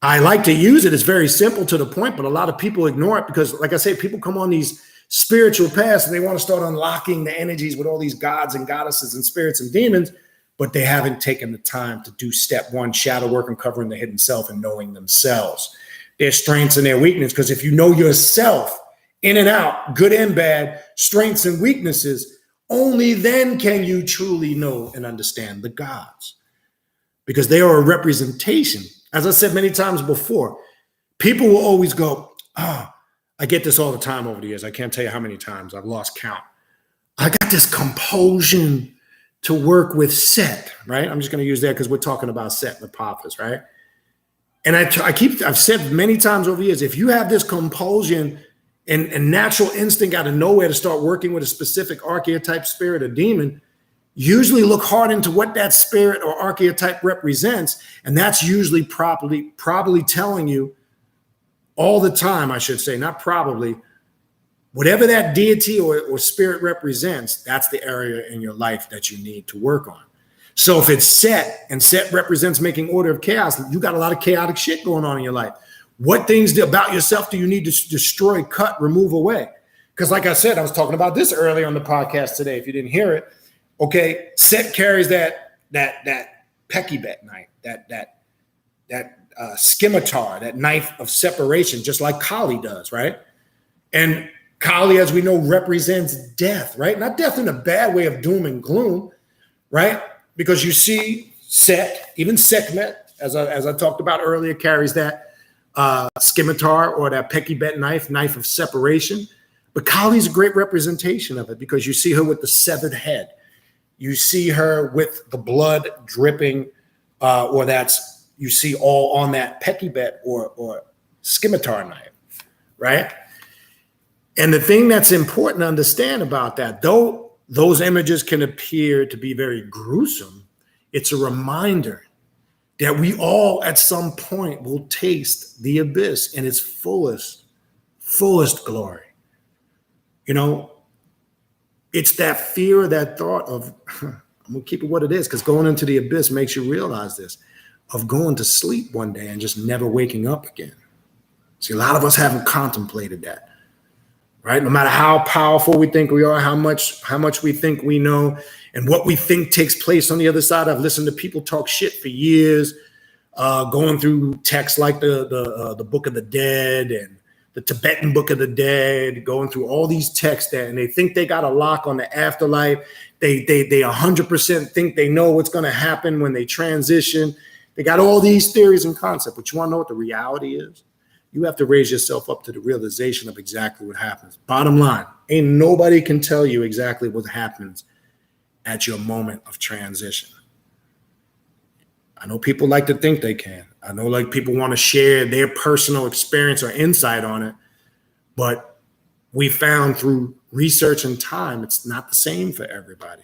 I like to use it. It's very simple to the point, but a lot of people ignore it because, like I say, people come on these spiritual paths and they want to start unlocking the energies with all these gods and goddesses and spirits and demons, but they haven't taken the time to do step one, shadow work, and covering the hidden self and knowing themselves, their strengths and their weaknesses. Because if you know yourself in and out, good and bad, strengths and weaknesses, only then can you truly know and understand the gods, because they are a representation. As I said many times before, people will always go, I get this all the time over the years. I can't tell you how many times I've lost count. I got this compulsion to work with Set, right? I'm just going to use that because we're talking about Set and Apophis, right? And I've said many times over the years, if you have this compulsion and natural instinct out of nowhere to start working with a specific archetype, spirit, or demon, usually look hard into what that spirit or archetype represents, and that's usually probably telling you all the time, I should say, not probably, whatever that deity or spirit represents, that's the area in your life that you need to work on. So if it's Set, and Set represents making order of chaos, you got a lot of chaotic shit going on in your life. What things about yourself do you need to destroy, cut, remove away? Because like I said, I was talking about this earlier on the podcast today. If you didn't hear it, okay, Set carries that pekibet knife, that scimitar, that knife of separation, just like Kali does, right? And Kali, as we know, represents death, right? Not death in a bad way of doom and gloom, right? Because you see Set, even Sekhmet, as I talked about earlier, carries that scimitar or that pekibet knife of separation. But Kali's a great representation of it because you see her with the severed head. You see her with the blood dripping, you see all on that pekibet or scimitar knife, right? And the thing that's important to understand about that, though those images can appear to be very gruesome, it's a reminder that we all at some point will taste the abyss in its fullest glory. You know, it's that fear, that thought of, I'm gonna keep it what it is, because going into the abyss makes you realize this, of going to sleep one day and just never waking up again. See, a lot of us haven't contemplated that, right? No matter how powerful we think we are, how much we think we know, and what we think takes place on the other side. I've listened to people talk shit for years, going through texts like the Book of the Dead and the Tibetan Book of the Dead, going through all these texts and they think they got a lock on the afterlife. They 100% think they know what's going to happen when they transition. They got all these theories and concepts, but you want to know what the reality is? You have to raise yourself up to the realization of exactly what happens. Bottom line, ain't nobody can tell you exactly what happens at your moment of transition. I know people like to think they can. I know like people want to share their personal experience or insight on it, but we found through research and time, it's not the same for everybody.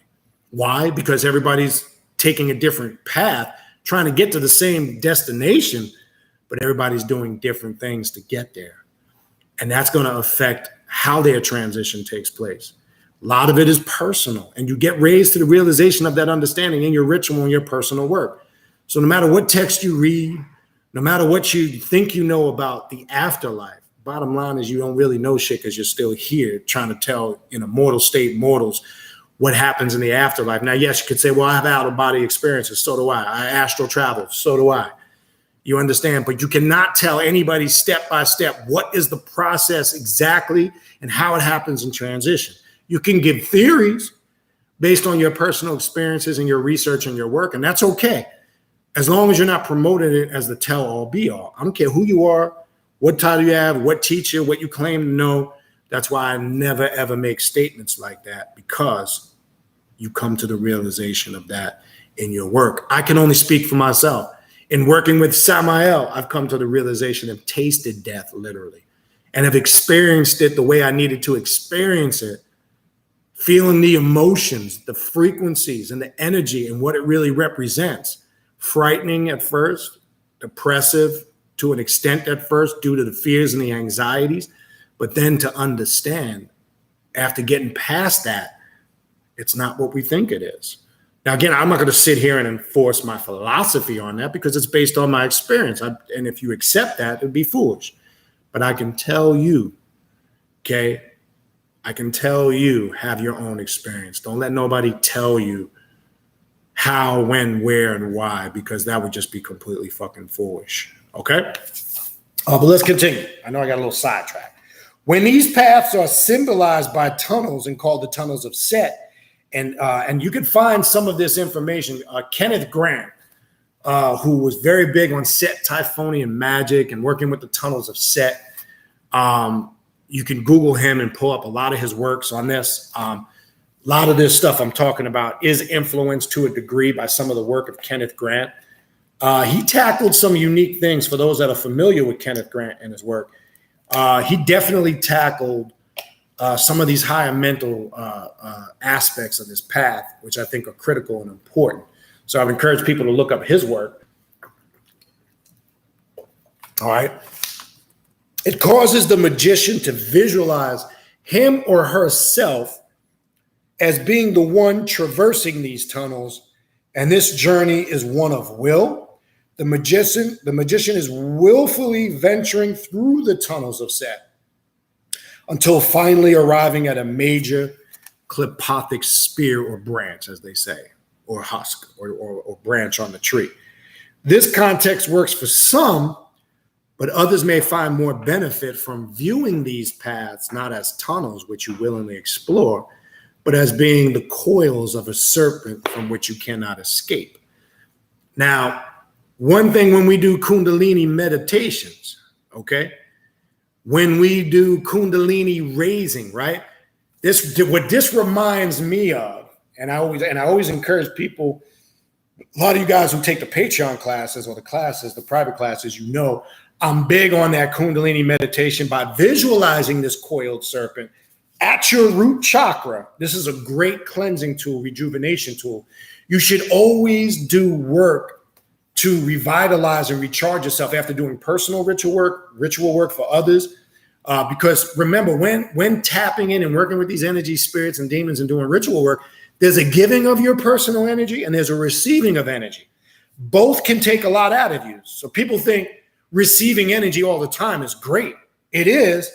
Why? Because everybody's taking a different path, trying to get to the same destination, but everybody's doing different things to get there. And that's going to affect how their transition takes place. A lot of it is personal, and you get raised to the realization of that understanding in your ritual and your personal work. So no matter what text you read, no matter what you think you know about the afterlife, bottom line is you don't really know shit because you're still here trying to tell in a mortal state mortals what happens in the afterlife. Now, yes, you could say, well, I have out-of-body experiences. So do I. I astral travel. So do I. You understand? But you cannot tell anybody step by step what is the process exactly and how it happens in transition. You can give theories based on your personal experiences and your research and your work, and that's okay. As long as you're not promoting it as the tell-all be-all. I don't care who you are, what title you have, what teacher, what you claim to know. That's why I never, ever make statements like that, because you come to the realization of that in your work. I can only speak for myself. In working with Samael, I've come to the realization of tasted death, literally, and have experienced it the way I needed to experience it, feeling the emotions, the frequencies, and the energy and what it really represents. Frightening at first, depressive to an extent at first due to the fears and the anxieties, but then to understand after getting past that, it's not what we think it is. Now, again, I'm not going to sit here and enforce my philosophy on that because it's based on my experience. And if you accept that, it'd be foolish. But I can tell you, okay, I can tell you, have your own experience. Don't let nobody tell you how, when, where, and why, because that would just be completely fucking foolish. Okay? But let's continue. I know I got a little sidetracked. When these paths are symbolized by tunnels and called the tunnels of Set, and you can find some of this information. Kenneth Grant, who was very big on Set Typhonian magic and working with the tunnels of Set. You can Google him and pull up a lot of his works on this. A lot of this stuff I'm talking about is influenced to a degree by some of the work of Kenneth Grant. He tackled some unique things for those that are familiar with Kenneth Grant and his work. He definitely tackled some of these higher mental aspects of this path, which I think are critical and important. So I've encouraged people to look up his work. All right. It causes the magician to visualize him or herself as being the one traversing these tunnels, and this journey is one of will. The magician is willfully venturing through the tunnels of Set until finally arriving at a major clipothic spear or branch, as they say, or husk or branch on the tree. This context works for some, but others may find more benefit from viewing these paths not as tunnels which you willingly explore, but as being the coils of a serpent from which you cannot escape. Now, one thing when we do Kundalini meditations, okay, when we do Kundalini raising, right, what this reminds me of, and I always encourage people, a lot of you guys who take the Patreon classes or the classes, the private classes, you know, I'm big on that Kundalini meditation by visualizing this coiled serpent at your root chakra. This is a great cleansing tool, rejuvenation tool. You should always do work to revitalize and recharge yourself after doing personal ritual work for others. Because remember, when tapping in and working with these energy spirits and demons and doing ritual work, there's a giving of your personal energy and there's a receiving of energy. Both can take a lot out of you. So people think receiving energy all the time is great. It is,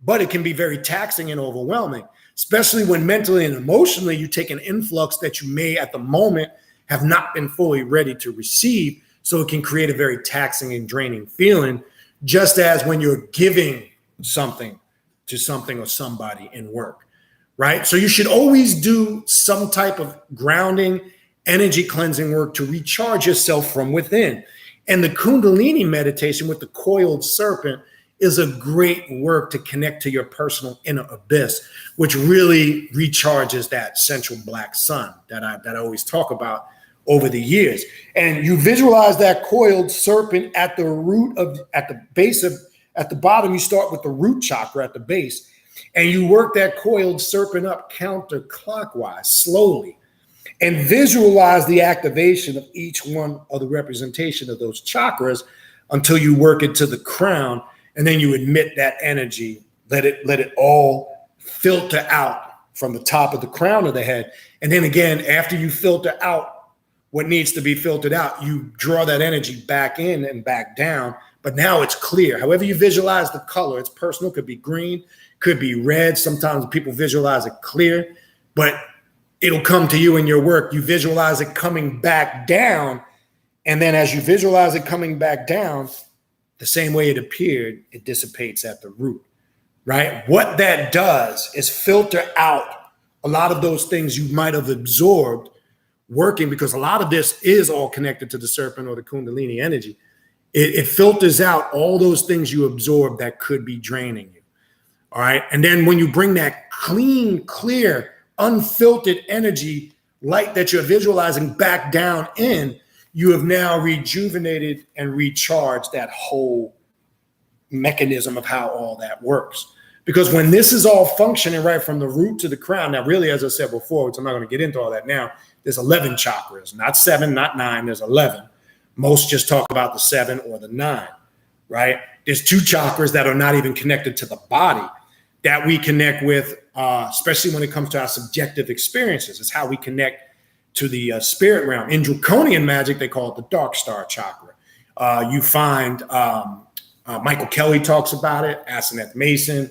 but it can be very taxing and overwhelming, especially when mentally and emotionally you take an influx that you may at the moment have not been fully ready to receive. So it can create a very taxing and draining feeling, just as when you're giving something to something or somebody in work, right? So you should always do some type of grounding, energy cleansing work to recharge yourself from within. And the Kundalini meditation with the coiled serpent is a great work to connect to your personal inner abyss, which really recharges that central black sun that I always talk about over the years. And you visualize that coiled serpent at the bottom, you start with the root chakra at the base, and you work that coiled serpent up counterclockwise, slowly, and visualize the activation of each one of the representation of those chakras until you work it to the crown, and then you emit that energy, let it all filter out from the top of the crown of the head. And then again, after you filter out what needs to be filtered out, you draw that energy back in and back down, but now it's clear. However you visualize the color, it's personal, could be green, could be red. Sometimes people visualize it clear, but it'll come to you in your work. You visualize it coming back down, and then as you visualize it coming back down, the same way it appeared, it dissipates at the root, right? What that does is filter out a lot of those things you might have absorbed working, because a lot of this is all connected to the serpent or the Kundalini energy. It filters out all those things you absorb that could be draining you, all right? And then when you bring that clean, clear, unfiltered energy, light that you're visualizing back down in, you have now rejuvenated and recharged that whole mechanism of how all that works. Because when this is all functioning right from the root to the crown, now really, as I said before, which I'm not going to get into all that now, there's 11 chakras, not 7, not 9, there's 11. Most just talk about the 7 or the 9, right? There's 2 chakras that are not even connected to the body that we connect with, especially when it comes to our subjective experiences. It's how we connect to the spirit realm. In draconian magic, they call it the dark star chakra. You find Michael Kelly talks about it, Asenath Mason,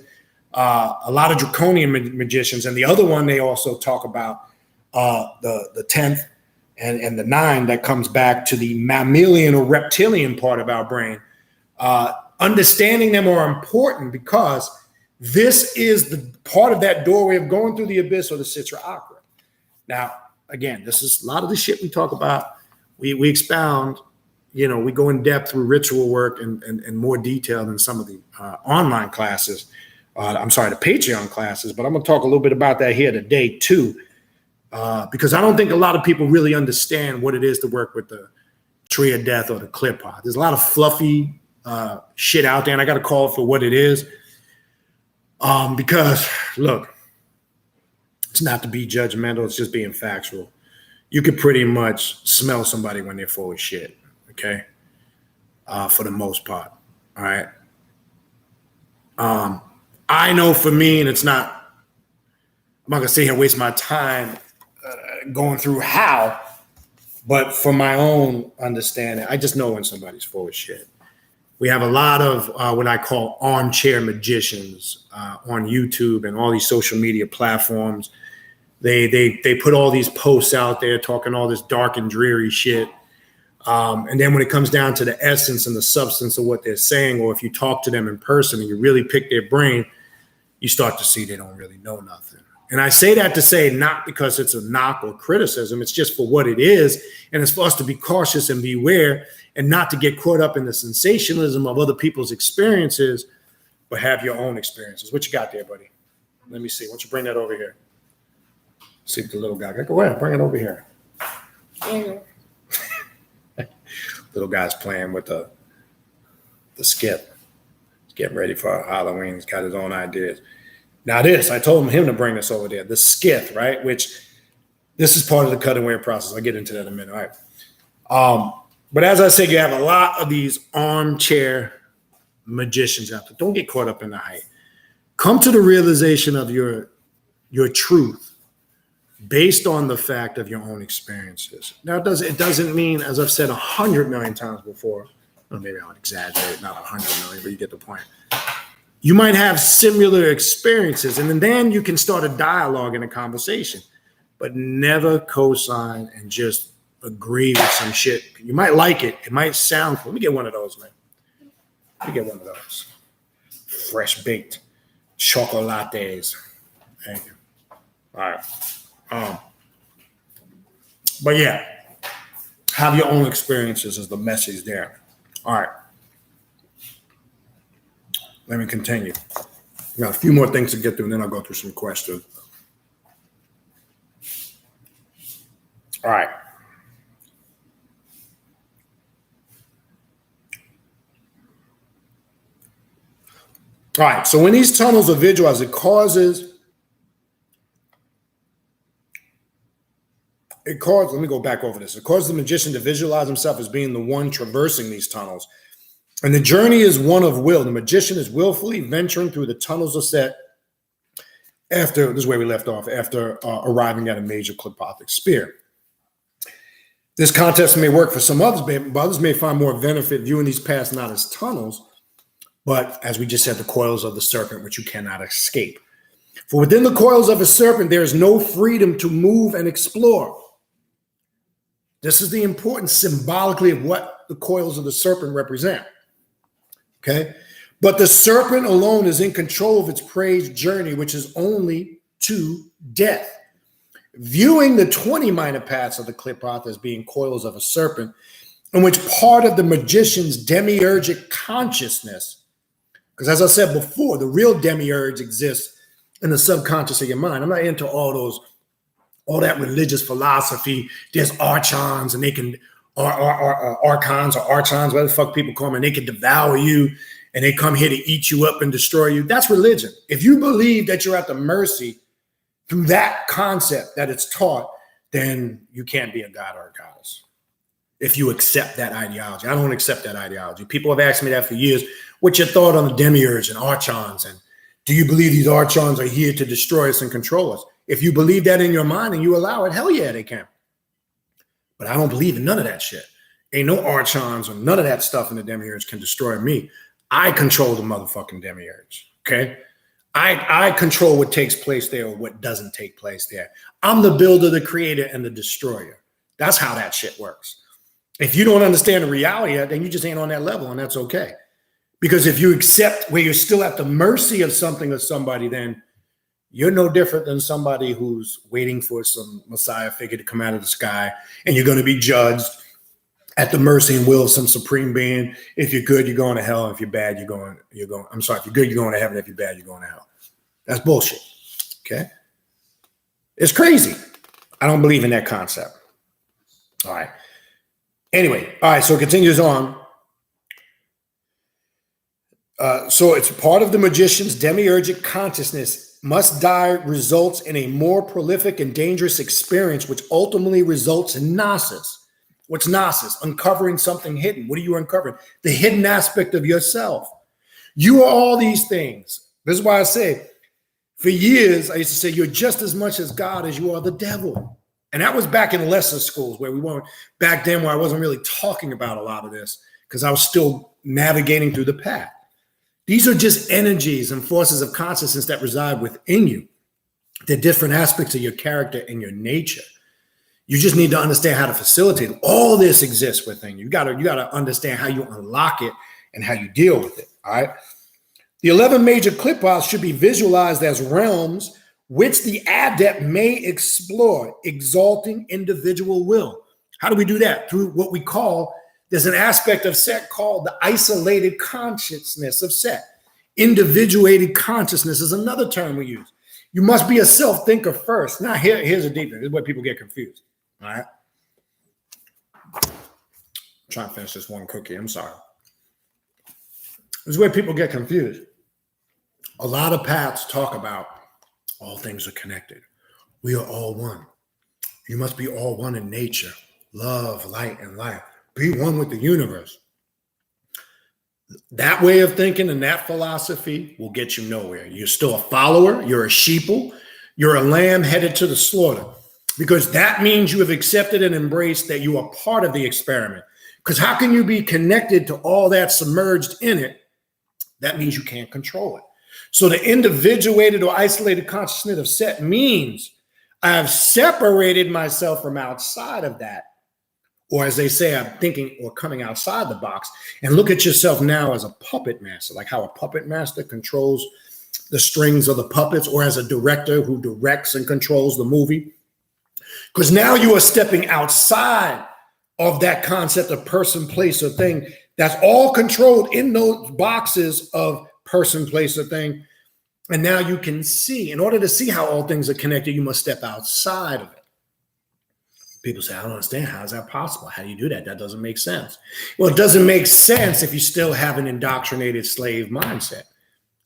a lot of draconian magicians. And the other one, they also talk about the 10th and the 9 that comes back to the mammalian or reptilian part of our brain. Understanding them are important because this is the part of that doorway of going through the abyss or the Sitra Akra. Now, again, this is a lot of the shit we talk about. We expound, we go in depth through ritual work and more detail than some of the online classes. The Patreon classes, but I'm going to talk a little bit about that here today too. Because I don't think a lot of people really understand what it is to work with the tree of death or the clipot. There's a lot of fluffy shit out there, and I got to call it for what it is. Because, look, it's not to be judgmental. It's just being factual. You could pretty much smell somebody when they're full of shit, okay? For the most part, all right? I know for me, and I'm not going to sit here and waste my time going through how, but for my own understanding, I just know when somebody's full of shit. We have a lot of what I call armchair magicians on YouTube and all these social media platforms. They put all these posts out there talking all this dark and dreary shit. And then when it comes down to the essence and the substance of what they're saying, or if you talk to them in person and you really pick their brain, you start to see they don't really know nothing. And I say that to say not because it's a knock or criticism, it's just for what it is. And it's for us to be cautious and beware and not to get caught up in the sensationalism of other people's experiences, but have your own experiences. What you got there, buddy? Let me see. Why don't you bring that over here? See if the little guy, go ahead, bring it over here. Little guy's playing with the skip. He's getting ready for Halloween. He's got his own ideas. Now this, I told him to bring this over there, the skith, right? Which this is part of the cutting away process. I'll get into that in a minute, all right? But as I said, you have a lot of these armchair magicians out there. Don't get caught up in the hype. Come to the realization of your truth based on the fact of your own experiences. Now, it doesn't mean, as I've said 100 million times before, or maybe I would exaggerate, not 100 million, but you get the point. You might have similar experiences, and then you can start a dialogue and a conversation, but never co-sign and just agree with some shit. You might like it. It might sound cool. Let me get one of those, man. Let me get one of those. Fresh baked chocolate lattes. Thank you. All right. But yeah, have your own experiences is the message there. All right. Let me continue. We got a few more things to get through, and then I'll go through some questions. All right. All right. So when these tunnels are visualized, it causes, let me go back over this. It causes the magician to visualize himself as being the one traversing these tunnels. And the journey is one of will. The magician is willfully venturing through the tunnels of Set after, this is where we left off, after arriving at a major clipothic spear. This context may work for some others, but others may find more benefit viewing these paths not as tunnels, but as we just said, the coils of the serpent, which you cannot escape. For within the coils of a serpent, there is no freedom to move and explore. This is the importance symbolically of what the coils of the serpent represent. Okay, but the serpent alone is in control of its prey's journey, which is only to death. Viewing the 20 minor paths of the clipoth as being coils of a serpent, in which part of the magician's demiurgic consciousness, because as I said before, the real demiurge exists in the subconscious of your mind. I'm not into all that religious philosophy. There's archons, and they can archons or archons, whatever the fuck people call them, and they can devour you and they come here to eat you up and destroy you. That's religion. If you believe that you're at the mercy through that concept that it's taught, then you can't be a god or a goddess. If you accept that ideology. I don't accept that ideology. People have asked me that for years. What's your thought on the demiurge and archons? And do you believe these archons are here to destroy us and control us? If you believe that in your mind and you allow it, hell yeah, they can. But I don't believe in none of that shit. Ain't no archons or none of that stuff in the demiurge can destroy me. I control the motherfucking demiurge, okay? I control what takes place there or what doesn't take place there. I'm the builder, the creator, and the destroyer. That's how that shit works. If you don't understand the reality, then you just ain't on that level, and that's okay. Because if you accept where you're still at the mercy of something or somebody, then you're no different than somebody who's waiting for some Messiah figure to come out of the sky, and you're going to be judged at the mercy and will of some supreme being. If you're good, you're going to hell. If you're bad, you're going. I'm sorry. If you're good, you're going to heaven. If you're bad, you're going to hell. That's bullshit. Okay. It's crazy. I don't believe in that concept. All right. Anyway. All right. So it continues on. So it's part of the magician's demiurgic consciousness must die results in a more prolific and dangerous experience, which ultimately results in Gnosis. What's Gnosis? Uncovering something hidden. What are you uncovering? The hidden aspect of yourself. You are all these things. This is why I say, for years, I used to say, you're just as much as God as you are the devil. And that was back in lesser schools where we weren't, back then where I wasn't really talking about a lot of this because I was still navigating through the path. These are just energies and forces of consciousness that reside within you. They're different aspects of your character and your nature. You just need to understand how to facilitate it. All this exists within you. You gotta understand how you unlock it and how you deal with it. All right. The 11 major klippas should be visualized as realms which the adept may explore, exalting individual will. How do we do that? Through what we call, there's an aspect of Set called the isolated consciousness of Set. Individuated consciousness is another term we use. You must be a self-thinker first. Now, here's a deep thing. This is where people get confused. All right. I'm trying to finish this one cookie. I'm sorry. This is where people get confused. A lot of paths talk about all things are connected. We are all one. You must be all one in nature. Love, light, and life. Be one with the universe. That way of thinking and that philosophy will get you nowhere. You're still a follower. You're a sheeple. You're a lamb headed to the slaughter. Because that means you have accepted and embraced that you are part of the experiment. Because how can you be connected to all that submerged in it? That means you can't control it. So the individuated or isolated consciousness of Set means I have separated myself from outside of that. Or as they say, I'm thinking or coming outside the box. And look at yourself now as a puppet master, like how a puppet master controls the strings of the puppets, or as a director who directs and controls the movie. Because now you are stepping outside of that concept of person, place, or thing that's all controlled in those boxes of person, place, or thing. And now you can see, in order to see how all things are connected, you must step outside of it. People say, I don't understand. How is that possible? How do you do that? That doesn't make sense. Well, it doesn't make sense if you still have an indoctrinated slave mindset.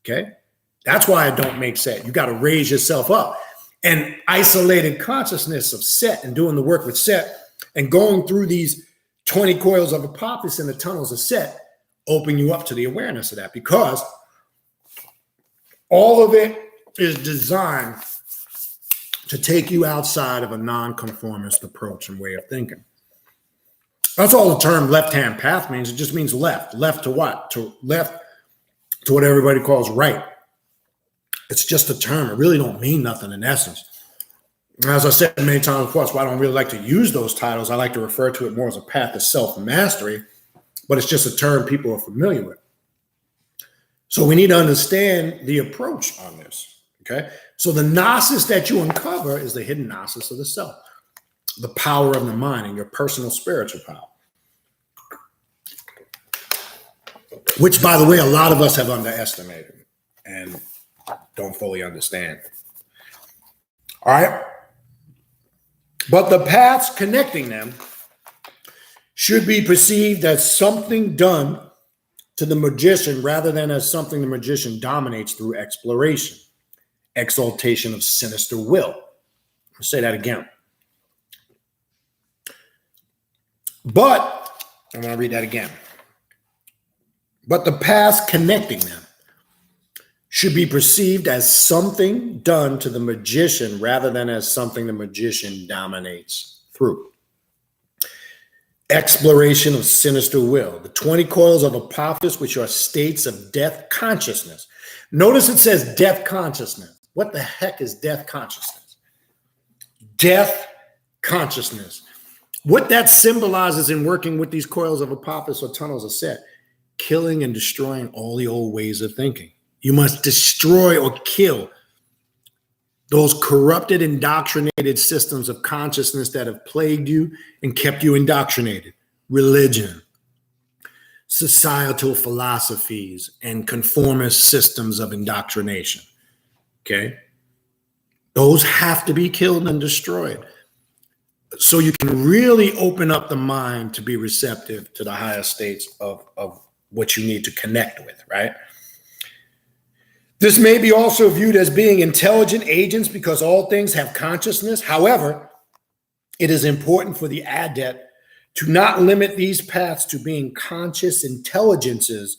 Okay? That's why it don't make sense. You got to raise yourself up. And isolated consciousness of Set and doing the work with Set and going through these 20 coils of Apophis and the tunnels of Set open you up to the awareness of that, because all of it is designed to take you outside of a nonconformist approach and way of thinking. That's all the term left-hand path means. It just means left. Left to what? To left to what everybody calls right. It's just a term. It really don't mean nothing in essence. As I said many times before, that's why I don't really like to use those titles. I like to refer to it more as a path to self-mastery, but it's just a term people are familiar with. So we need to understand the approach on this, okay? So the Gnosis that you uncover is the hidden Gnosis of the self, the power of the mind and your personal spiritual power, which, by the way, a lot of us have underestimated and don't fully understand. All right? But the paths connecting them should be perceived as something done to the magician rather than as something the magician dominates through exploration, exaltation of sinister will. I'll say that again. But, I want to read that again. But the paths connecting them should be perceived as something done to the magician rather than as something the magician dominates through. Exploration of sinister will. The 20 coils of Apophis, which are states of death consciousness. Notice it says death consciousness. What the heck is death consciousness? Death consciousness. What that symbolizes in working with these coils of Apophis or tunnels of Set, killing and destroying all the old ways of thinking. You must destroy or kill those corrupted, indoctrinated systems of consciousness that have plagued you and kept you indoctrinated. Religion, societal philosophies, and conformist systems of indoctrination. Okay? Those have to be killed and destroyed so you can really open up the mind to be receptive to the higher states of what you need to connect with, right? This may be also viewed as being intelligent agents because all things have consciousness. However, it is important for the adept to not limit these paths to being conscious intelligences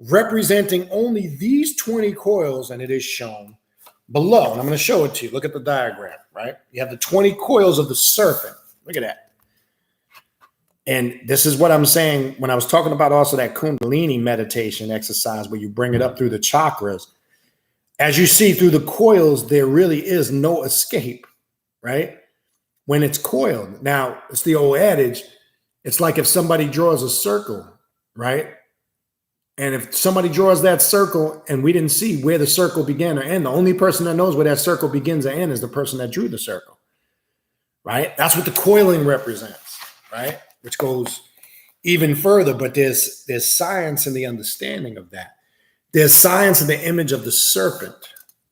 representing only these 20 coils, and it is shown below. And I'm going to show it to you. Look at the diagram, right? You have the 20 coils of the serpent. Look at that. And this is what I'm saying when I was talking about also that Kundalini meditation exercise where you bring it up through the chakras. As you see through the coils, there really is no escape, right? When it's coiled. Now, it's the old adage. It's like if somebody draws a circle, right? And if somebody draws that circle and we didn't see where the circle began or end, the only person that knows where that circle begins or ends is the person that drew the circle, right? That's what the coiling represents, right? Which goes even further, but there's science in the understanding of that. There's science in the image of the serpent,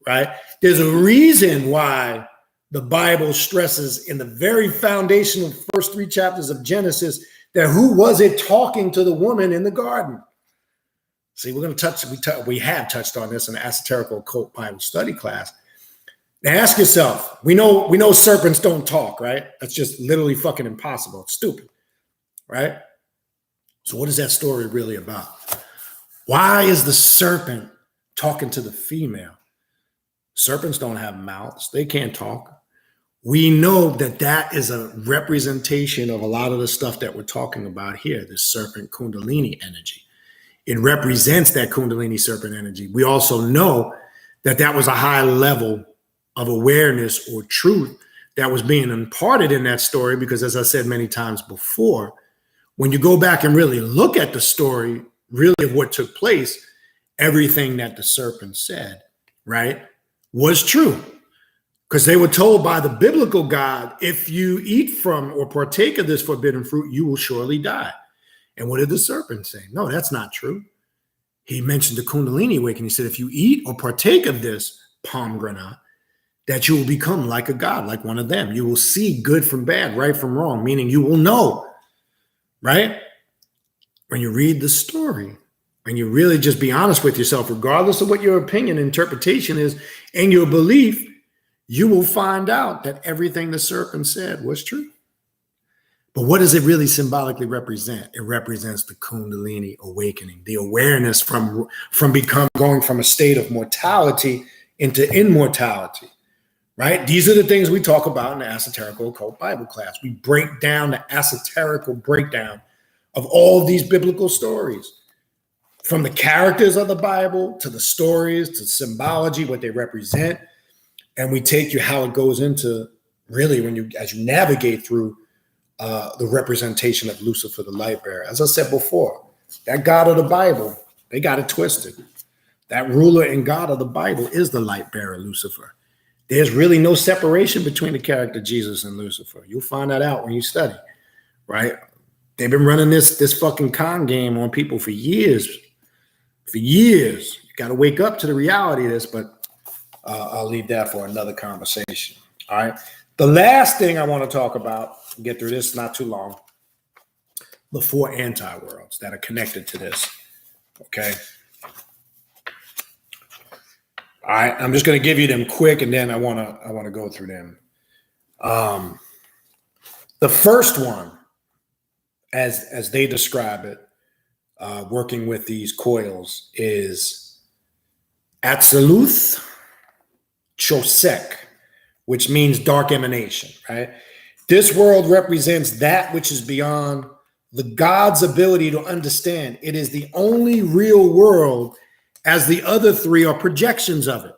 right? There's a reason why the Bible stresses in the very foundational first 3 chapters of Genesis that who was it talking to the woman in the garden? See, we're going to we have touched on this in the Esoteric Occult Bible study class. Now ask yourself, we know serpents don't talk, right? That's just literally fucking impossible. It's stupid, right? So what is that story really about? Why is the serpent talking to the female? Serpents don't have mouths. They can't talk. We know that that is a representation of a lot of the stuff that we're talking about here, the serpent Kundalini energy. It represents that Kundalini serpent energy. We also know that that was a high level of awareness or truth that was being imparted in that story because, as I said many times before, when you go back and really look at the story, really of what took place, everything that the serpent said, right, was true. Because they were told by the biblical God, if you eat from or partake of this forbidden fruit, you will surely die. And what did the serpent say? No, that's not true. He mentioned the Kundalini awakening. He said, if you eat or partake of this pomegranate, that you will become like a god, like one of them. You will see good from bad, right from wrong, meaning you will know, right? When you read the story, and you really just be honest with yourself, regardless of what your opinion, interpretation is, and your belief, you will find out that everything the serpent said was true. But what does it really symbolically represent? It represents the Kundalini awakening, the awareness from going from a state of mortality into immortality, right? These are the things we talk about in the Esoteric Occult Bible class. We break down the esoterical breakdown of all of these biblical stories, from the characters of the Bible to the stories to symbology, what they represent. And we take you how it goes into really as you navigate through the representation of Lucifer, the light bearer. As I said before, that God of the Bible, they got it twisted. That ruler and God of the Bible is the light bearer, Lucifer. There's really no separation between the character Jesus and Lucifer. You'll find that out when you study, right? They've been running this fucking con game on people for years. For years. You got to wake up to the reality of this, but I'll leave that for another conversation. All right. The last thing I want to talk about, get through this, not too long, the 4 anti-worlds that are connected to this. Okay. All right. I'm just going to give you them quick, and then I want to go through them. The first one, as they describe it, working with these coils, is Atziluth Chosek, which means dark emanation, right? This world represents that which is beyond the God's ability to understand. It is the only real world, as the other 3 are projections of it.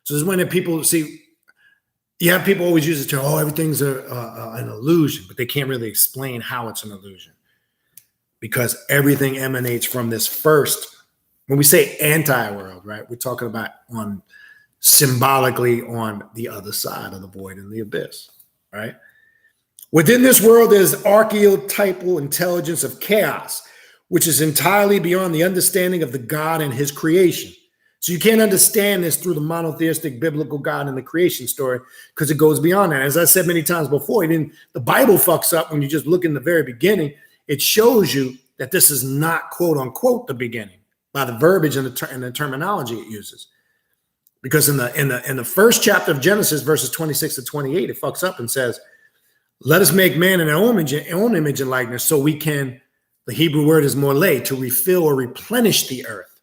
So this is when people see, you have people always use the term, oh, everything's an illusion, but they can't really explain how it's an illusion. Because everything emanates from this first, when we say anti-world, right? We're talking about symbolically on the other side of the void and the abyss, right? Within this world, there's archetypal intelligence of chaos, which is entirely beyond the understanding of the God and his creation. So you can't understand this through the monotheistic biblical God and the creation story because it goes beyond that. As I said many times before, the Bible fucks up when you just look in the very beginning. It shows you that this is not, quote unquote, the beginning by the verbiage and the terminology it uses. Because in the first chapter of Genesis, verses 26 to 28, it fucks up and says, let us make man in our own image and likeness so we can The Hebrew word is morle, to refill or replenish the earth.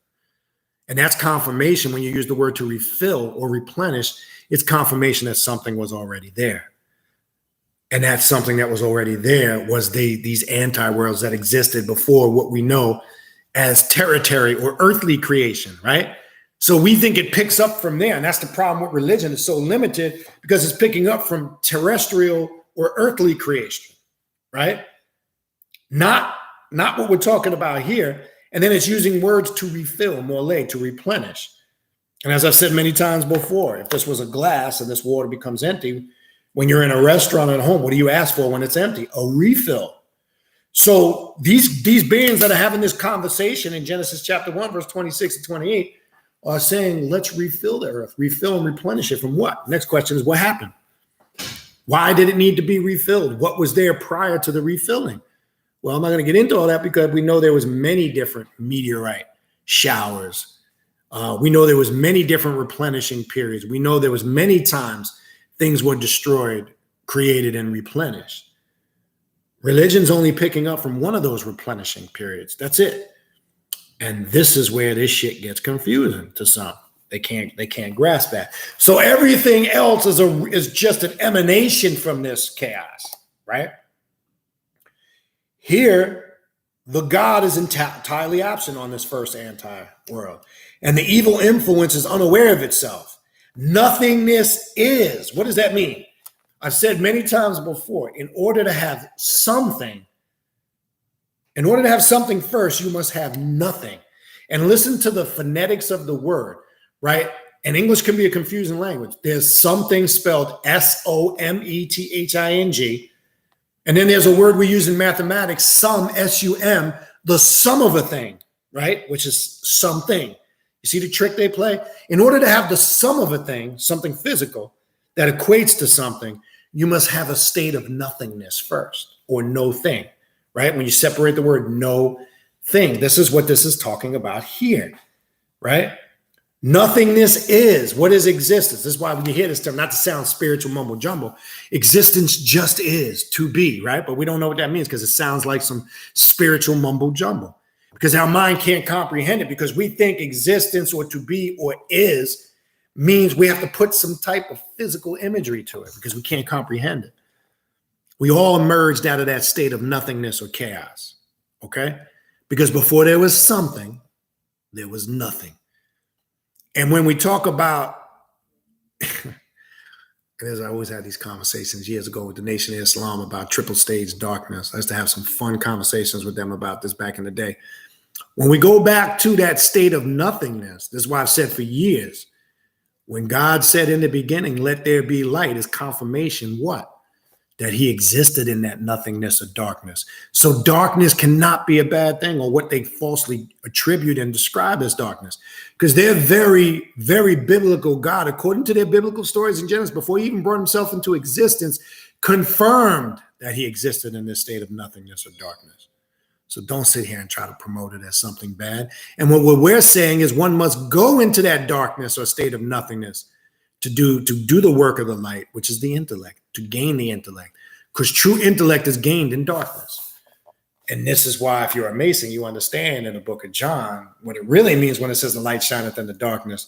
And that's confirmation. When you use the word to refill or replenish, it's confirmation that something was already there. And that something that was already there was these anti-worlds that existed before what we know as tertiary or earthly creation, right? So we think it picks up from there. And that's the problem with religion. It's so limited because it's picking up from terrestrial or earthly creation, right? Not what we're talking about here. And then it's using words to refill, morle, to replenish. And as I've said many times before, if this was a glass and this water becomes empty, when you're in a restaurant at home, what do you ask for when it's empty? A refill. So these beings that are having this conversation in Genesis chapter 1, verse 26 and 28 are saying, let's refill the earth, refill and replenish it from what? Next question is, what happened? Why did it need to be refilled? What was there prior to the refilling? Well, I'm not going to get into all that because we know there was many different meteorite showers. We know there was many different replenishing periods. We know there was many times things were destroyed, created, and replenished. Religion's only picking up from one of those replenishing periods. That's it. And this is where this shit gets confusing to some. They can't grasp that. So everything else is just an emanation from this chaos, right? Here, the God is entirely absent on this first anti-world. And the evil influence is unaware of itself. Nothingness is. What does that mean? I've said many times before, in order to have something first, you must have nothing. And listen to the phonetics of the word, right? And English can be a confusing language. There's something spelled S-O-M-E-T-H-I-N-G. And then there's a word we use in mathematics, sum, S-U-M, the sum of a thing, right? Which is something. You see the trick they play? In order to have the sum of a thing, something physical, that equates to something, you must have a state of nothingness first, or no thing, right? When you separate the word no thing, this is what this is talking about here, right? Nothingness is. What is existence? This is why when you hear this term, not to sound spiritual mumbo jumbo, existence just is, to be, right? But we don't know what that means because it sounds like some spiritual mumbo jumbo, because our mind can't comprehend it, because we think existence or to be or is means we have to put some type of physical imagery to it because we can't comprehend it. We all emerged out of that state of nothingness or chaos, okay? Because before there was something, there was nothing. And when we talk about, as I always had these conversations years ago with the Nation of Islam about triple stage darkness. I used to have some fun conversations with them about this back in the day. When we go back to that state of nothingness, this is why I've said for years, when God said in the beginning, let there be light, is confirmation what? That he existed in that nothingness of darkness. So darkness cannot be a bad thing, or what they falsely attribute and describe as darkness, because they're very, very biblical God, according to their biblical stories in Genesis, before he even brought himself into existence, confirmed that he existed in this state of nothingness or darkness. So don't sit here and try to promote it as something bad. And what we're saying is one must go into that darkness or state of nothingness to do the work of the light, which is the intellect, to gain the intellect, because true intellect is gained in darkness. And this is why, if you're a Mason, you understand in the book of John what it really means when it says the light shineth in the darkness,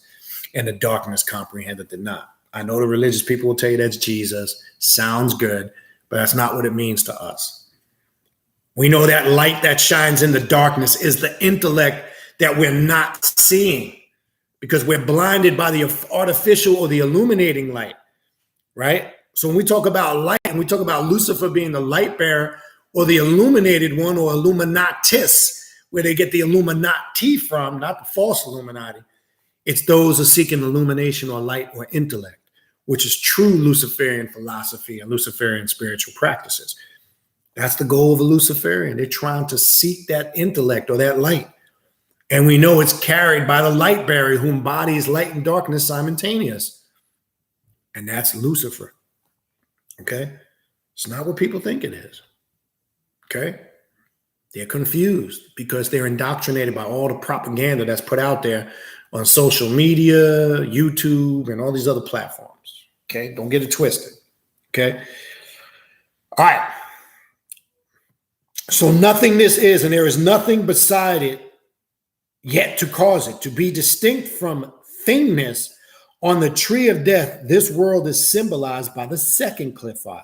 and the darkness comprehendeth it not. I know the religious people will tell you that's Jesus. Sounds good, but that's not what it means to us. We know that light that shines in the darkness is the intellect that we're not seeing, because we're blinded by the artificial or the illuminating light, right? So when we talk about light and we talk about Lucifer being the light bearer or the illuminated one, or Illuminatis, where they get the Illuminati from, not the false Illuminati, it's those who are seeking illumination or light or intellect, which is true Luciferian philosophy and Luciferian spiritual practices. That's the goal of a Luciferian. They're trying to seek that intellect or that light. And we know it's carried by the light bearer who embodies light and darkness simultaneous. And that's Lucifer. Okay? It's not what people think it is. Okay? They're confused because they're indoctrinated by all the propaganda that's put out there on social media, YouTube, and all these other platforms. Okay? Don't get it twisted. Okay? All right. So nothingness is, and there is nothing beside it yet to cause it. To be distinct from thingness on the tree of death, this world is symbolized by the second cliffot,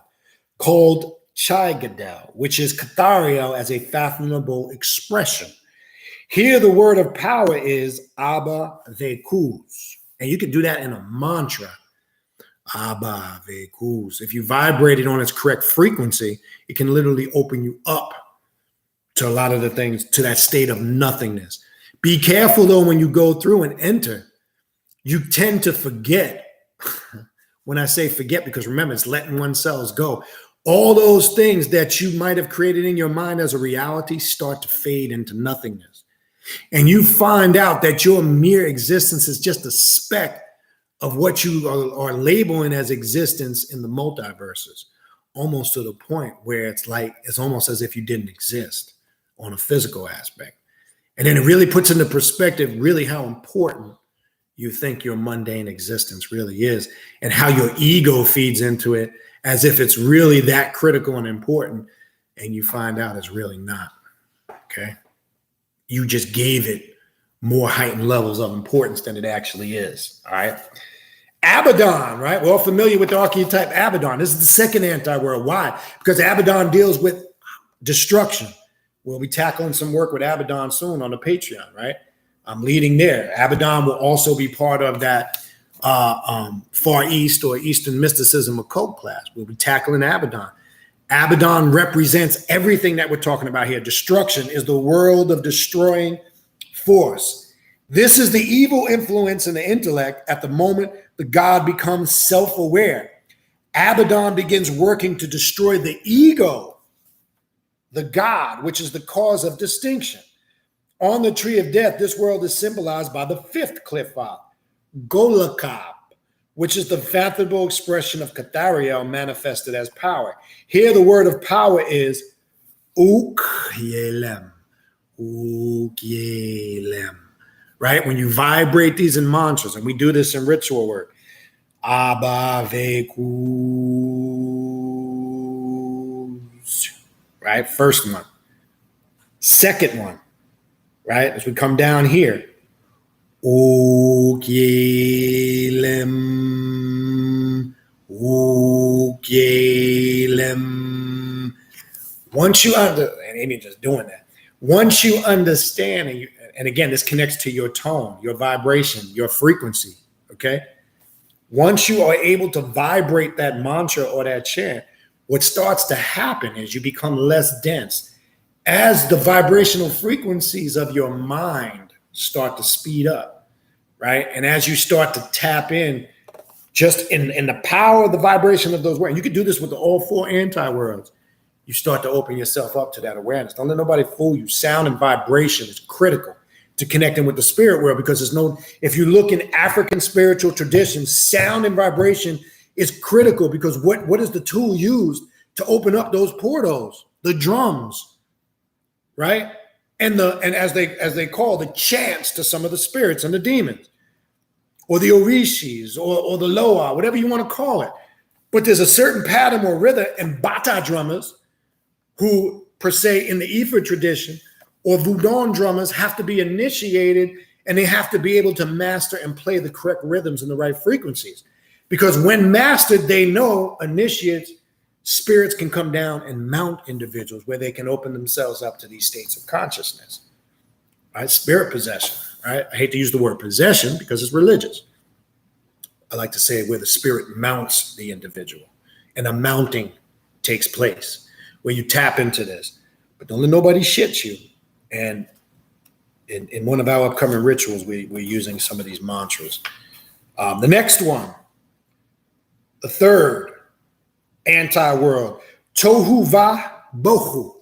called Chigadel, which is Cathariel as a fathomable expression. Here, the word of power is Abba Vekus. And you can do that in a mantra. Abba Vekus. If you vibrate it on its correct frequency, it can literally open you up to a lot of the things, to that state of nothingness. Be careful, though, when you go through and enter, you tend to forget. When I say forget, because remember, it's letting oneself go. All those things that you might have created in your mind as a reality start to fade into nothingness. And you find out that your mere existence is just a speck of what you are labeling as existence in the multiverses, almost to the point where it's almost as if you didn't exist on a physical aspect. And then it really puts into perspective really how important you think your mundane existence really is, and how your ego feeds into it as if it's really that critical and important, and you find out it's really not. Okay. You just gave it more heightened levels of importance than it actually is. All right. Abaddon, right? We're all familiar with the archetype Abaddon. This is the second anti-world. Why? Because Abaddon deals with destruction. We'll be tackling some work with Abaddon soon on the Patreon, right? I'm leading there. Abaddon will also be part of that Far East or Eastern mysticism occult class. We'll be tackling Abaddon. Abaddon represents everything that we're talking about here. Destruction is the world of destroying force. This is the evil influence in the intellect at the moment the god becomes self-aware. Abaddon begins working to destroy the ego, the god, which is the cause of distinction. On the tree of death, this world is symbolized by the fifth cliffot, Golakab, which is the fathomable expression of Cathariel manifested as power. Here, the word of power is Ukyelem. Ukyelem. Right? When you vibrate these in mantras, and we do this in ritual work, Abba Vekus. Right? First one. Second one. Right? As we come down here, Ukyelem. Ukyelem. Once you and Amy just doing that. Once you understand, and again, this connects to your tone, your vibration, your frequency, okay? Once you are able to vibrate that mantra or that chant, what starts to happen is you become less dense. As the vibrational frequencies of your mind start to speed up, right? And as you start to tap in just in the power of the vibration of those words, you can do this with all four anti-worlds. You start to open yourself up to that awareness. Don't let nobody fool you. Sound and vibration is critical to connecting with the spirit world, because if you look in African spiritual traditions, sound and vibration is critical, because what is the tool used to open up those portals? The drums, right? And as they call the chants to some of the spirits and the demons, or the orishis, or the loa, whatever you want to call it. But there's a certain pattern or rhythm, and bata drummers, who per se in the Ifa tradition, or Voodoo drummers, have to be initiated, and they have to be able to master and play the correct rhythms and the right frequencies. Because when mastered, they know initiates, spirits can come down and mount individuals where they can open themselves up to these states of consciousness, right? Spirit possession, right? I hate to use the word possession because it's religious. I like to say where the spirit mounts the individual, and a mounting takes place, where you tap into this. But don't let nobody shit you. And in one of our upcoming rituals, we're using some of these mantras. The next one, the third anti-world, Tohu Va Bohu.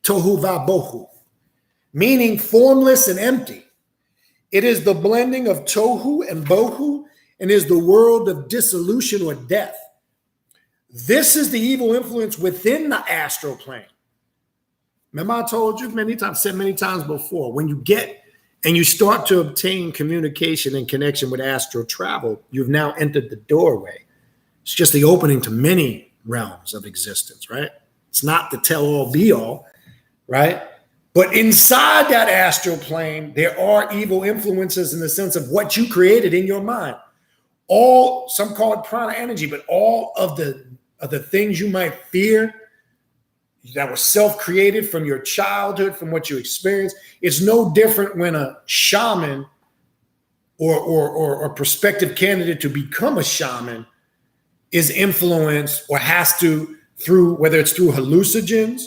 Tohu Va Bohu, meaning formless and empty. It is the blending of Tohu and Bohu, and is the world of dissolution or death. This is the evil influence within the astral plane. Remember, I told you many times, said many times before, when you get and you start to obtain communication and connection with astral travel, you've now entered the doorway. It's just the opening to many realms of existence, right? It's not the tell-all be-all, right? But inside that astral plane, there are evil influences in the sense of what you created in your mind. All, some call it prana energy, but all of the things you might fear that were self-created from your childhood, from what you experienced, it's no different when a shaman or a prospective candidate to become a shaman is influenced or has to, through, whether it's through hallucinogens,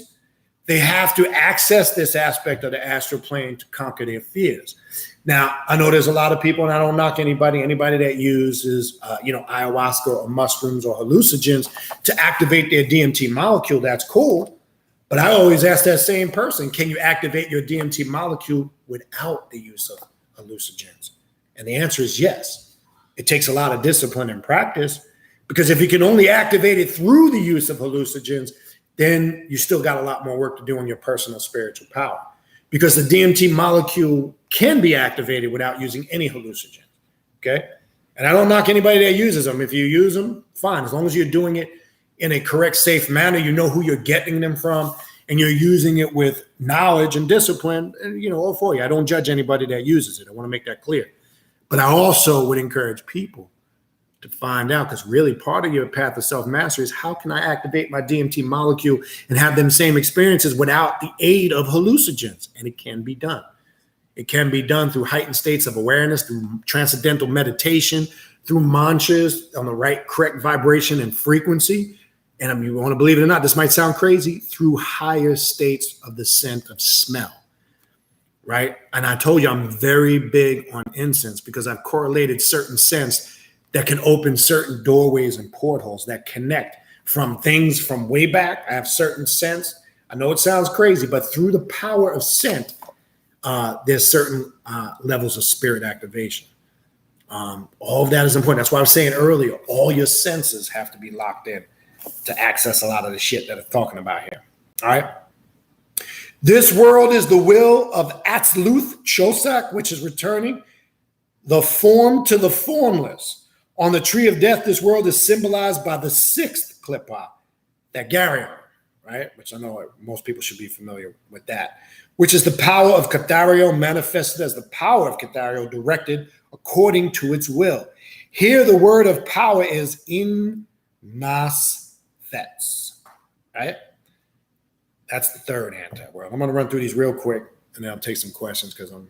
they have to access this aspect of the astral plane to conquer their fears. Now, I know there's a lot of people, and I don't knock anybody that uses, ayahuasca or mushrooms or hallucinogens to activate their DMT molecule. That's cool. But I always ask that same person, can you activate your DMT molecule without the use of hallucinogens? And the answer is yes. It takes a lot of discipline and practice, because if you can only activate it through the use of hallucinogens, then you still got a lot more work to do on your personal spiritual power, because the DMT molecule can be activated without using any hallucinogen. Okay. And I don't knock anybody that uses them. If you use them, fine. As long as you're doing it in a correct, safe manner, you know who you're getting them from, and you're using it with knowledge and discipline, and, all for you. I don't judge anybody that uses it. I want to make that clear. But I also would encourage people to find out, because really part of your path of self-mastery is how can I activate my DMT molecule and have them same experiences without the aid of hallucinogens? And it can be done. It can be done through heightened states of awareness, through transcendental meditation, through mantras on the right, correct vibration and frequency. And you want to believe it or not, this might sound crazy, through higher states of the scent of smell, right? And I told you I'm very big on incense, because I've correlated certain scents that can open certain doorways and portholes that connect from things from way back. I have certain scents. I know it sounds crazy, but through the power of scent, there's certain levels of spirit activation. All of that is important. That's why I was saying earlier, all your senses have to be locked in to access a lot of the shit that I'm talking about here. All right. This world is the will of Atzluth Shosak, which is returning the form to the formless. On the tree of death, this world is symbolized by the sixth klippa, that Garion, right? Which I know most people should be familiar with that, which is the power of Cathario manifested as the power of Cathario directed according to its will. Here, the word of power is in nas fets, right? That's the third anti-world. I'm going to run through these real quick, and then I'll take some questions because I'm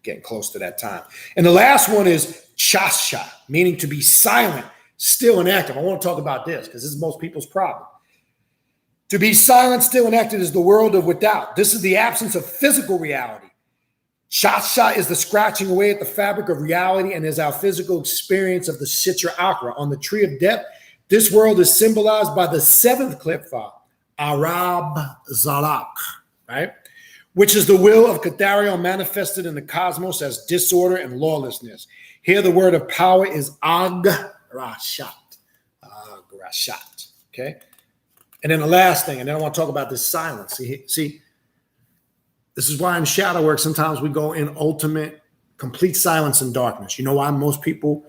getting close to that time. And the last one is chasha, meaning to be silent, still, and active. I want to talk about this because this is most people's problem. To be silent, still, and active is the world of without. This is the absence of physical reality. Chasha is the scratching away at the fabric of reality and is our physical experience of the Sitra Akra. On the tree of death, this world is symbolized by the seventh klippa, Arab Zalak, right? Which is the will of Cathario manifested in the cosmos as disorder and lawlessness. Here, the word of power is Agrashat. Agrashat, okay? And then the last thing, and then I want to talk about this silence. See, this is why in shadow work, sometimes we go in ultimate, complete silence and darkness. You know why most people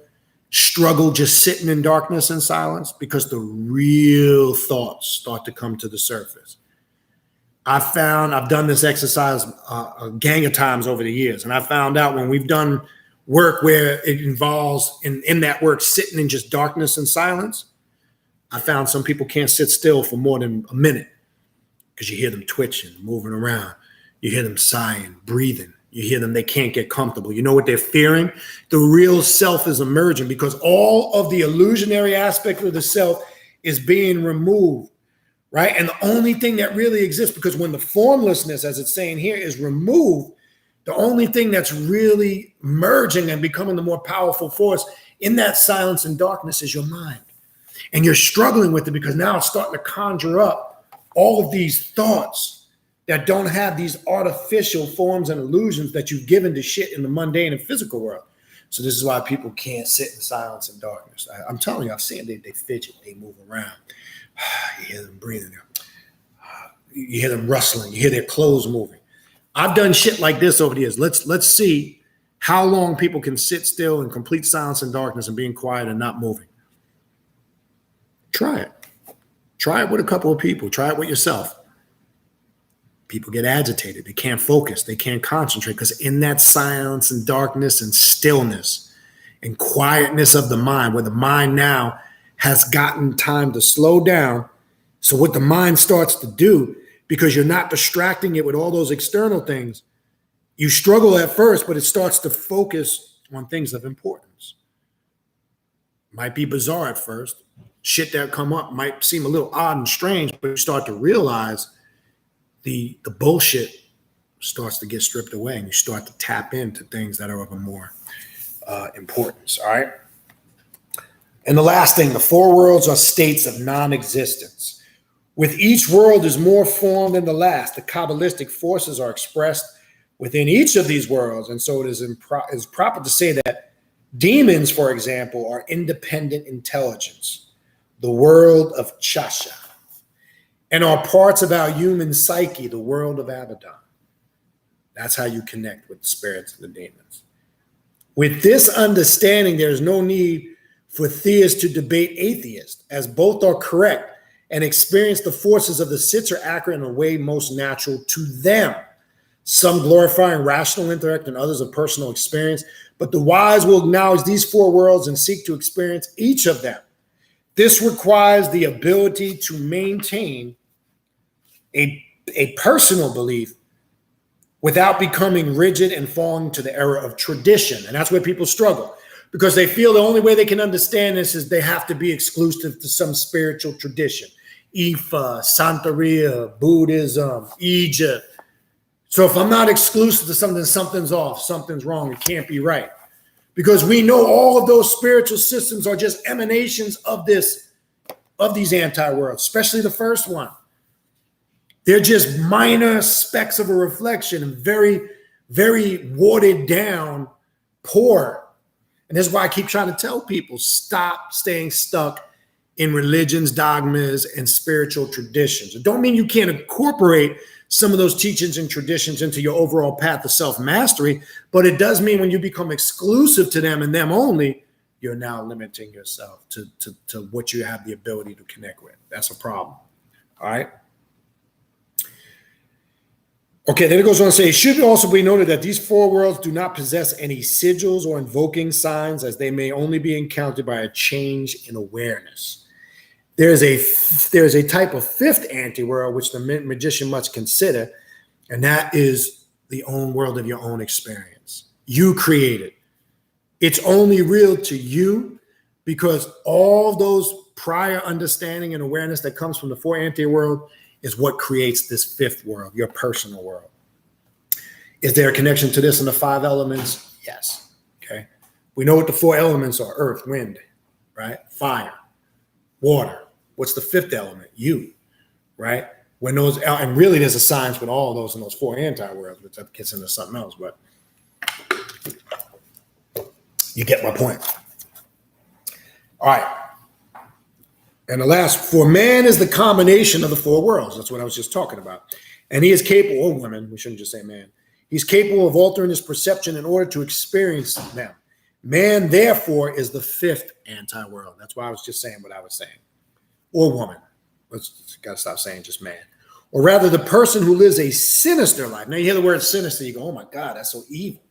struggle just sitting in darkness and silence? Because the real thoughts start to come to the surface. I've done this exercise a gang of times over the years, and I found out when we've done work where it involves in that work sitting in just darkness and silence, I found some people can't sit still for more than a minute because you hear them twitching, moving around. You hear them sighing, breathing. You hear them, they can't get comfortable. You know what they're fearing? The real self is emerging because all of the illusionary aspect of the self is being removed, right? And the only thing that really exists, because when the formlessness, as it's saying here, is removed, the only thing that's really merging and becoming the more powerful force in that silence and darkness is your mind. And you're struggling with it because now it's starting to conjure up all of these thoughts that don't have these artificial forms and illusions that you've given to shit in the mundane and physical world. So this is why people can't sit in silence and darkness. I'm telling you, I've seen they fidget, they move around. You hear them breathing. You hear them rustling. You hear their clothes moving. I've done shit like this over the years. Let's see how long people can sit still in complete silence and darkness and being quiet and not moving. Try it. Try it with a couple of people. Try it with yourself. People get agitated. They can't focus. They can't concentrate, because in that silence and darkness and stillness and quietness of the mind, where the mind now has gotten time to slow down. So what the mind starts to do, because you're not distracting it with all those external things, you struggle at first, but it starts to focus on things of importance. Might be bizarre at first. Shit that come up might seem a little odd and strange, but you start to realize the bullshit starts to get stripped away, and you start to tap into things that are of a more importance. All right. And the last thing, the four worlds are states of non-existence. With each world is more form than the last. The Kabbalistic forces are expressed within each of these worlds. And so it is proper to say that demons, for example, are independent intelligence, the world of Chasha, and are parts of our human psyche, the world of Abaddon. That's how you connect with the spirits and the demons. With this understanding, there is no need for theists to debate atheists, as both are correct and experience the forces of the sits are accurate in a way most natural to them. Some glorifying rational intellect and others of personal experience, but the wise will acknowledge these four worlds and seek to experience each of them. This requires the ability to maintain a personal belief without becoming rigid and falling to the error of tradition. And that's where people struggle, because they feel the only way they can understand this is they have to be exclusive to some spiritual tradition. Ifa, Santeria, Buddhism, Egypt. So if I'm not exclusive to something, something's off, something's wrong, it can't be right. Because we know all of those spiritual systems are just emanations of these anti-worlds, especially the first one. They're just minor specks of a reflection and very, very watered down, poor. And that's why I keep trying to tell people, stop staying stuck in religions, dogmas, and spiritual traditions. It don't mean you can't incorporate some of those teachings and traditions into your overall path of self-mastery, but it does mean when you become exclusive to them and them only, you're now limiting yourself to what you have the ability to connect with. That's a problem. All right. Okay, then it goes on to say, it should also be noted that these four worlds do not possess any sigils or invoking signs, as they may only be encountered by a change in awareness. There's a type of fifth anti-world which the magician must consider, and that is the own world of your own experience. You create it. It's only real to you because all those prior understanding and awareness that comes from the four anti-world is what creates this fifth world, your personal world. Is there a connection to this in the five elements? Yes. Okay. We know what the four elements are: earth, wind, right? Fire, water. What's the fifth element? You, right? When those, and really there's a science with all of those in those four anti-worlds, which that gets into something else, but you get my point. All right. And the last, for man is the combination of the four worlds. That's what I was just talking about. And he is capable, or woman, we shouldn't just say man. He's capable of altering his perception in order to experience them. Man, therefore, is the fifth anti-world. That's why I was just saying what I was saying. Or woman. Let's got to stop saying just man. Or rather, the person who lives a sinister life. Now, you hear the word sinister, you go, oh my God, that's so evil.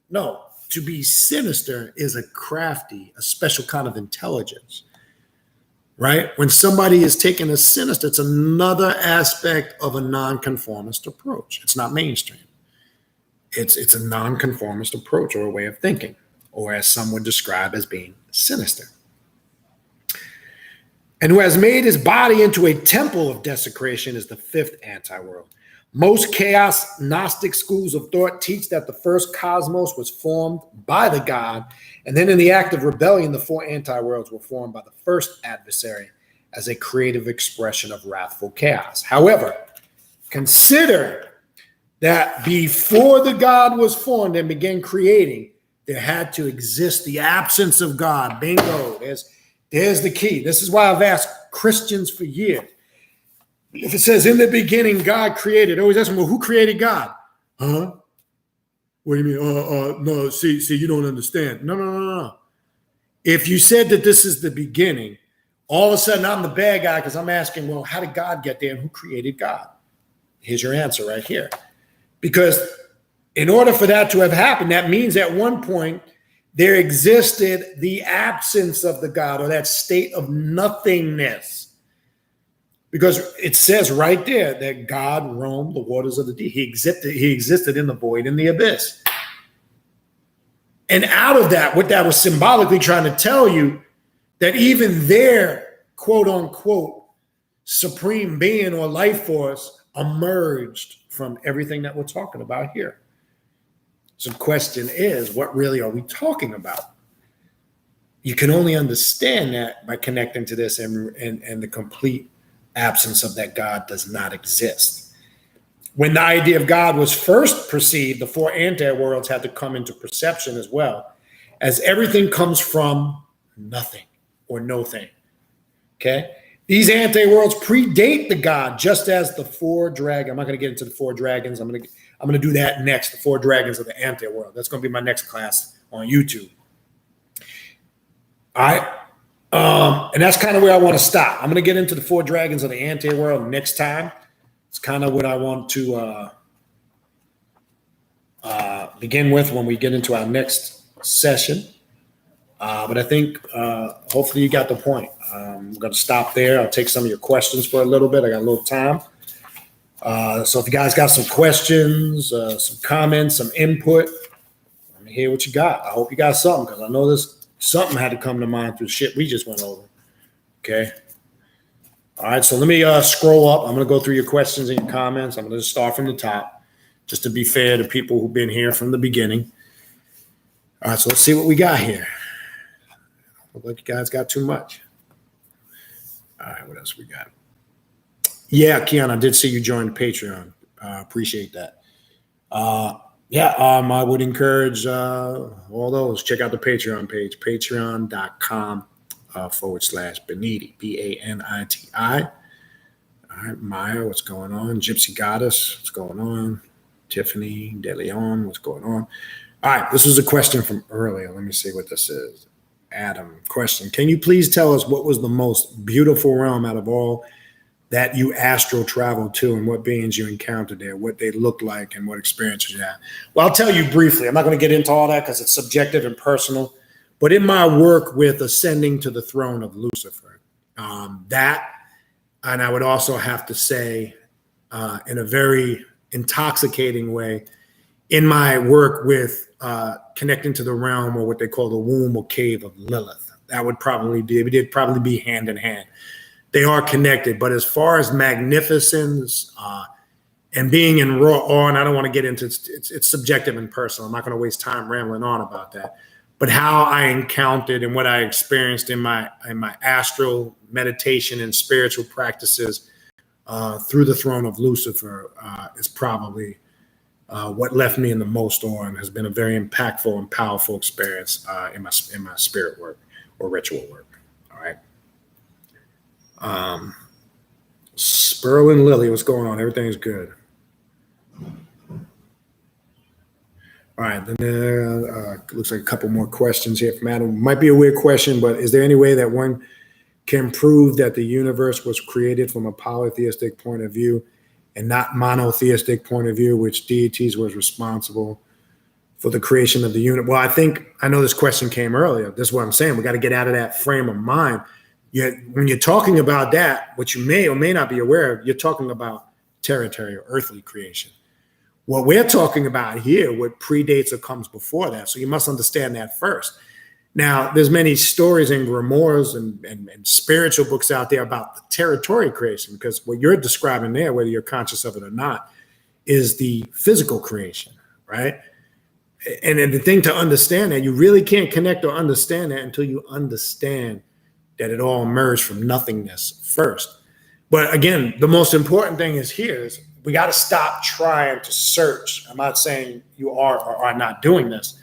No, to be sinister is a crafty, a special kind of intelligence. Right? When somebody is taking a sinister, it's another aspect of a nonconformist approach. It's not mainstream. It's a nonconformist approach or a way of thinking, or as some would describe as being sinister. And who has made his body into a temple of desecration is the fifth anti-world. Most chaos Gnostic schools of thought teach that the first cosmos was formed by the God, and then in the act of rebellion, the four anti-worlds were formed by the first adversary as a creative expression of wrathful chaos. However, consider that before the God was formed and began creating, there had to exist the absence of God. Bingo, there's the key. This is why I've asked Christians for years. If it says in the beginning, God created, always ask them, well, who created God? Huh? What do you mean? No, see, you don't understand. No. If you said that this is the beginning, all of a sudden I'm the bad guy because I'm asking, well, how did God get there and who created God? Here's your answer right here. Because in order for that to have happened, that means at one point there existed the absence of the God, or that state of nothingness. Because it says right there that God roamed the waters of the deep. He existed in the void, in the abyss. And out of that, what that was symbolically trying to tell you, that even their quote unquote supreme being or life force emerged from everything that we're talking about here. So the question is, what really are we talking about? You can only understand that by connecting to this, and the complete absence of that God does not exist. When the idea of God was first perceived, the four anti-worlds had to come into perception as well, as everything comes from nothing or no thing. Okay? These anti-worlds predate the God, just as the four dragons. I'm not going to get into the four dragons. I'm going to do that next, the four dragons of the anti-world. That's going to be my next class on YouTube. All right? And that's kind of where I want to stop. I'm going to get into the four dragons of the anti-world next time. It's kind of what I want to begin with when we get into our next session. But I think hopefully you got the point. I'm going to stop there. I'll take some of your questions for a little bit. I got a little time. So if you guys got some questions, some comments, some input, let me hear what you got. I hope you got something, because I know this something had to come to mind through shit we just went over. Okay. All right. So let me scroll up. I'm going to go through your questions and your comments. I'm going to start from the top, just to be fair to people who've been here from the beginning. All right. So let's see what we got here. Look like you guys got too much. All right, what else we got? Yeah, Keon, I did see you join the Patreon. Appreciate that. I would encourage all those. Check out the Patreon page, patreon.com/Beniti, Baniti. All right, Maya, what's going on? Gypsy Goddess, what's going on? Tiffany De Leon, what's going on? All right, this was a question from earlier. Let me see what this is. Adam, question. Can you please tell us what was the most beautiful realm out of all that you astral traveled to, and what beings you encountered there, what they looked like, and what experiences you had? Well, I'll tell you briefly. I'm not going to get into all that because it's subjective and personal. But in my work with ascending to the throne of Lucifer, that, and I would also have to say in a very intoxicating way, in my work with connecting to the realm, or what they call the womb or cave of Lilith. That would probably be hand in hand. They are connected, but as far as magnificence and being in raw awe, and I don't want to get into it's subjective and personal. I'm not going to waste time rambling on about that. But how I encountered and what I experienced in my astral meditation and spiritual practices through the throne of Lucifer is probably what left me in the most awe, and has been a very impactful and powerful experience in my spirit work or ritual work. All right. Spurl and Lily, what's going on? Everything's good. All right. Then there looks like a couple more questions here from Adam. Might be a weird question, but is there any way that one can prove that the universe was created from a polytheistic point of view and not monotheistic point of view, which deities was responsible for the creation of the universe? Well, I know this question came earlier. This is what I'm saying. We got to get out of that frame of mind. Yet when you're talking about that, what you may or may not be aware of, you're talking about territory or earthly creation. What we're talking about here, what predates or comes before that. So you must understand that first. Now, there's many stories and grimoires and spiritual books out there about the territory creation, because what you're describing there, whether you're conscious of it or not, is the physical creation, right? And then the thing to understand that, you really can't connect or understand that until you understand that it all emerged from nothingness first. But again, the most important thing is we got to stop trying to search. I'm not saying you are or are not doing this.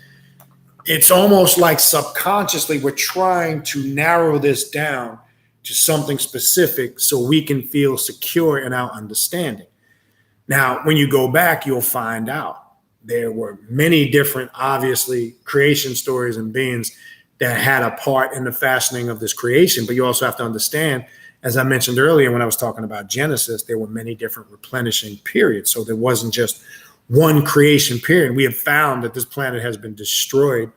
It's almost like subconsciously we're trying to narrow this down to something specific so we can feel secure in our understanding. Now, when you go back, you'll find out there were many different, obviously, creation stories and beings that had a part in the fashioning of this creation. But you also have to understand, as I mentioned earlier when I was talking about Genesis, there were many different replenishing periods. So there wasn't just one creation period. We have found that this planet has been destroyed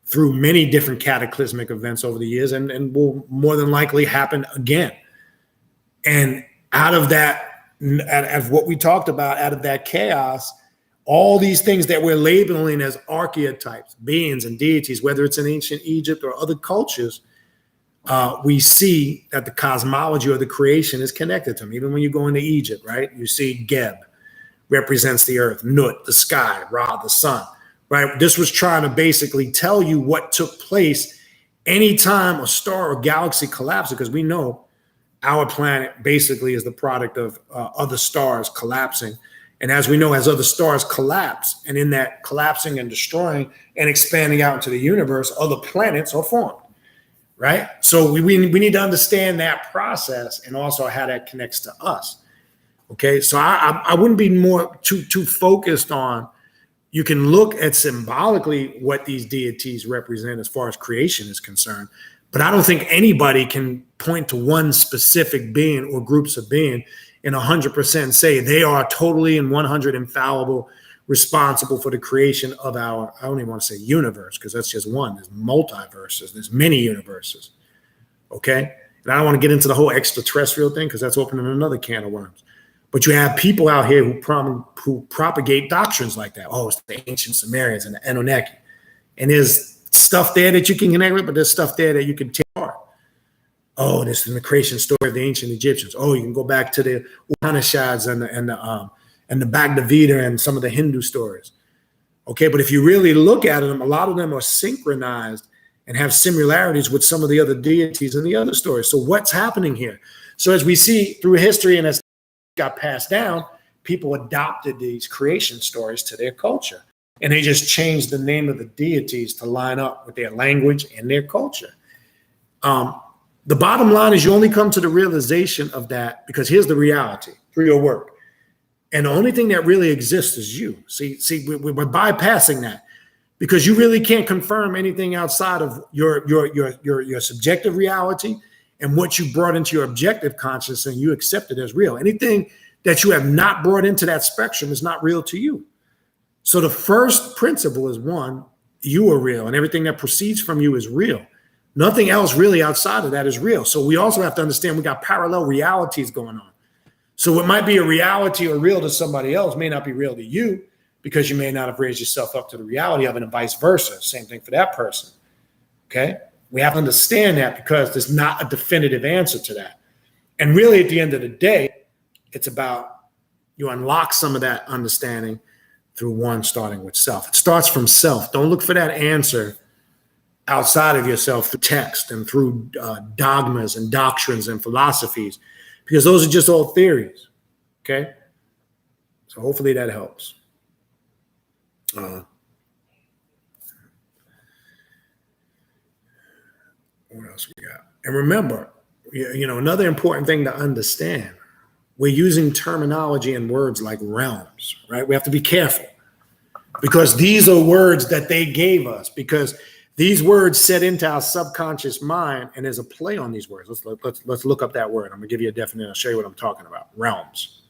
through many different cataclysmic events over the years, and will more than likely happen again. And out of that, as what we talked about, out of that chaos, all these things that we're labeling as archetypes, beings and deities, whether it's in ancient Egypt or other cultures, we see that the cosmology or the creation is connected to them. Even when you go into Egypt, right? You see Geb represents the earth, Nut, the sky, Ra, the sun, right? This was trying to basically tell you what took place anytime a star or galaxy collapses, because we know our planet basically is the product of other stars collapsing. And as we know, as other stars collapse, and in that collapsing and destroying and expanding out into the universe, other planets are formed, right? So we need to understand that process and also how that connects to us. Okay, so I wouldn't be more too focused on. You can look at symbolically what these deities represent as far as creation is concerned, but I don't think anybody can point to one specific being or groups of being and 100% say they are totally and 100 infallible, responsible for the creation of our, I don't even want to say universe, because that's just one. There's multiverses. There's many universes. Okay, and I don't want to get into the whole extraterrestrial thing because that's opening another can of worms. But you have people out here who propagate doctrines like that. Oh, it's the ancient Sumerians and the Anunnaki. And there's stuff there that you can connect with, but there's stuff there that you can tear apart. Oh, this is the creation story of the ancient Egyptians. Oh, you can go back to the Upanishads and the Bhagavad Gita and some of the Hindu stories. Okay, but if you really look at them, a lot of them are synchronized and have similarities with some of the other deities and the other stories. So what's happening here? So as we see through history and as got passed down, people adopted these creation stories to their culture. And they just changed the name of the deities to line up with their language and their culture. The bottom line is you only come to the realization of that because here's the reality through your work. And the only thing that really exists is you. See, we're bypassing that because you really can't confirm anything outside of your subjective reality and what you brought into your objective consciousness and you accept it as real. Anything that you have not brought into that spectrum is not real to you. So the first principle is one, you are real and everything that proceeds from you is real. Nothing else really outside of that is real. So we also have to understand we got parallel realities going on. So what might be a reality or real to somebody else may not be real to you because you may not have raised yourself up to the reality of it and vice versa. Same thing for that person. Okay? We have to understand that because there's not a definitive answer to that. And really at the end of the day, it's about you unlock some of that understanding through one starting with self. It starts from self. Don't look for that answer outside of yourself through text and through dogmas and doctrines and philosophies, because those are just all theories. Okay? So hopefully that helps. What else we got? And remember, another important thing to understand, we're using terminology and words like realms, right? We have to be careful because these are words that they gave us because these words set into our subconscious mind and there's a play on these words. Let's look up that word. I'm gonna give you a definition. I'll show you what I'm talking about. Realms,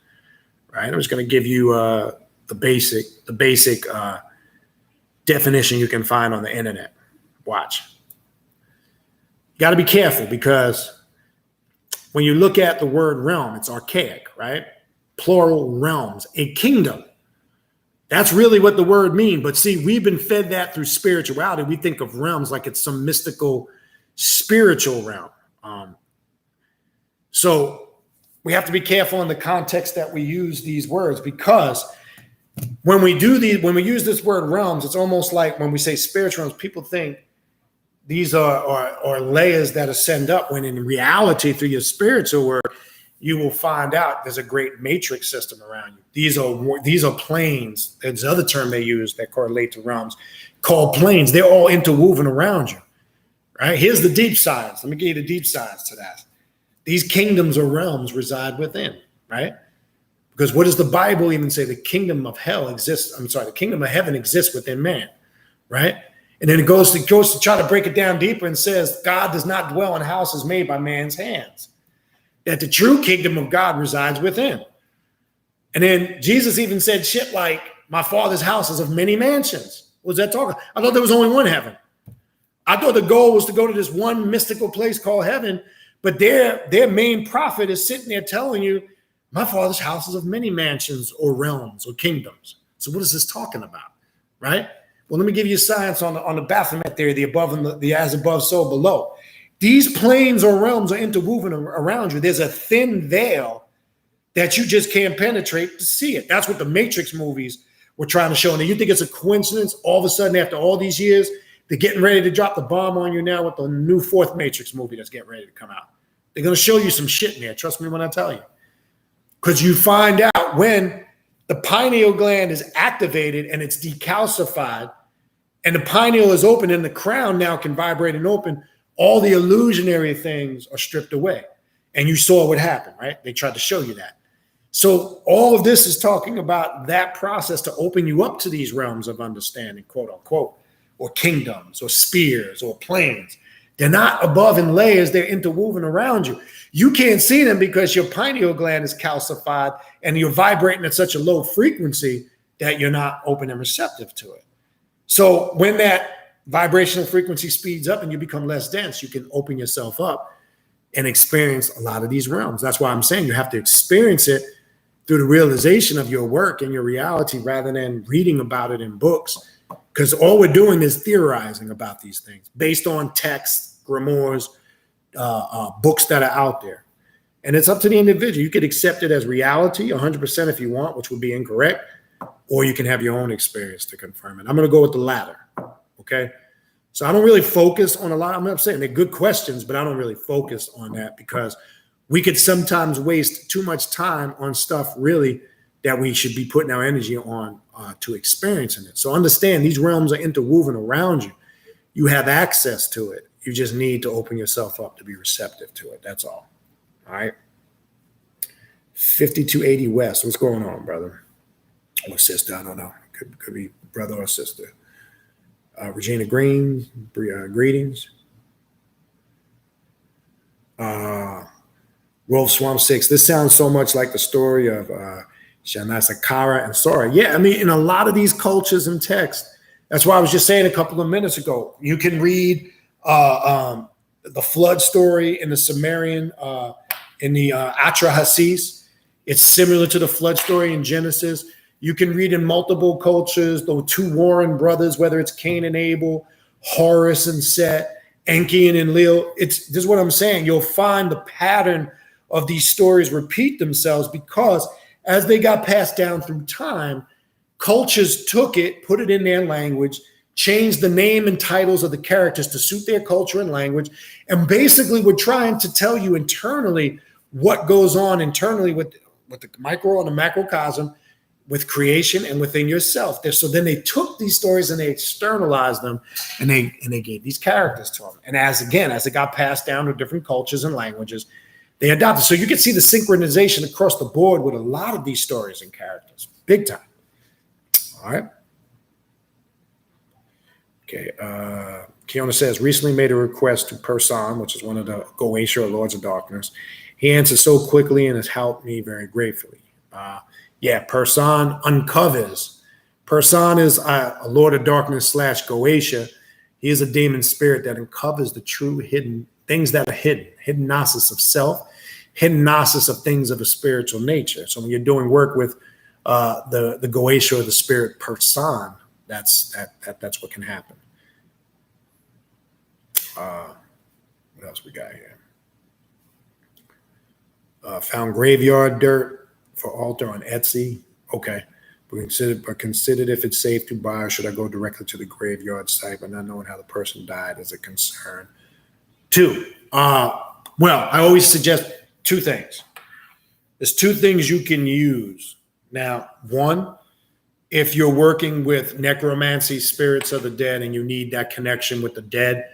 right? I'm just gonna give you the basic definition you can find on the internet. Watch. You got to be careful because when you look at the word realm, it's archaic, right? Plural realms, a kingdom. That's really what the word means. But see, we've been fed that through spirituality. We think of realms like it's some mystical spiritual realm. So we have to be careful in the context that we use these words because when we use this word realms, it's almost like when we say spiritual realms, people think these are layers that ascend up, when in reality, through your spiritual work, you will find out there's a great matrix system around you. These are planes. There's another term they use that correlate to realms called planes. They're all interwoven around you, right? Here's the deep science. Let me give you the deep science to that. These kingdoms or realms reside within, right? Because what does the Bible even say? The kingdom of hell exists. The kingdom of heaven exists within man, right? And then it goes to try to break it down deeper and says, God does not dwell in houses made by man's hands, that the true kingdom of God resides within. And then Jesus even said shit like, my Father's house is of many mansions. What was that talking? I thought there was only one heaven. I thought the goal was to go to this one mystical place called heaven, but their main prophet is sitting there telling you, my Father's house is of many mansions or realms or kingdoms. So what is this talking about, right? Well, let me give you science on the Baphomet theory, the above and the as above, so below. These planes or realms are interwoven around you. There's a thin veil that you just can't penetrate to see it. That's what the Matrix movies were trying to show. And you think it's a coincidence? All of a sudden, after all these years, they're getting ready to drop the bomb on you now with the new fourth Matrix movie that's getting ready to come out. They're going to show you some shit in there. Trust me when I tell you. Because you find out when the pineal gland is activated and it's decalcified, and the pineal is open and the crown now can vibrate and open, all the illusionary things are stripped away. And you saw what happened, right? They tried to show you that. So all of this is talking about that process to open you up to these realms of understanding, quote unquote, or kingdoms or spheres or planes. They're not above in layers. They're interwoven around you. You can't see them because your pineal gland is calcified and you're vibrating at such a low frequency that you're not open and receptive to it. So when that vibrational frequency speeds up and you become less dense, you can open yourself up and experience a lot of these realms. That's why I'm saying you have to experience it through the realization of your work and your reality rather than reading about it in books, because all we're doing is theorizing about these things based on texts, grimoires, books that are out there. And it's up to the individual. You could accept it as reality 100% if you want, which would be incorrect, or you can have your own experience to confirm it. I'm going to go with the latter, okay? So I don't really focus on a lot. I'm not saying they're good questions, but I don't really focus on that because we could sometimes waste too much time on stuff really that we should be putting our energy on to experiencing it. So understand these realms are interwoven around you. You have access to it. You just need to open yourself up to be receptive to it. That's all. All right. 5280 West. What's going on, brother? Or sister? I don't know. Could be brother or sister. Regina Green, greetings. Wolf Swamp 6. This sounds so much like the story of Sakara and Sora. Yeah, I mean, in a lot of these cultures and texts, that's why I was just saying a couple of minutes ago, you can read the flood story in the Sumerian, in the Atrahasis. It's similar to the flood story in Genesis. You can read in multiple cultures, the two Warren brothers, whether it's Cain and Abel, Horus and Set, Enki and Enlil. This is what I'm saying. You'll find the pattern of these stories repeat themselves because as they got passed down through time, cultures took it, put it in their language, changed the name and titles of the characters to suit their culture and language, and basically were trying to tell you internally what goes on internally with the micro and the macrocosm, with creation and within yourself. So then they took these stories and they externalized them and they gave these characters to them. And as it got passed down to different cultures and languages, they adopted. So you can see the synchronization across the board with a lot of these stories and characters, big time. All right. Okay. Kiona says, recently made a request to Person, which is one of the Goetia or Lords of Darkness. He answered so quickly and has helped me very gratefully. Yeah, Person uncovers. Person is a Lord of Darkness / Goetia. He is a demon spirit that uncovers the true hidden things that are hidden Gnosis of self, hidden Gnosis of things of a spiritual nature. So when you're doing work with the Goetia or the spirit Person, that's what can happen. What else we got here? Found graveyard dirt for altar on Etsy. Okay. But considered if it's safe to buy, or should I go directly to the graveyard site but not knowing how the person died is a concern. 2. Well, I always suggest 2 things. There's 2 things you can use. Now, 1, if you're working with necromancy, spirits of the dead, and you need that connection with the dead,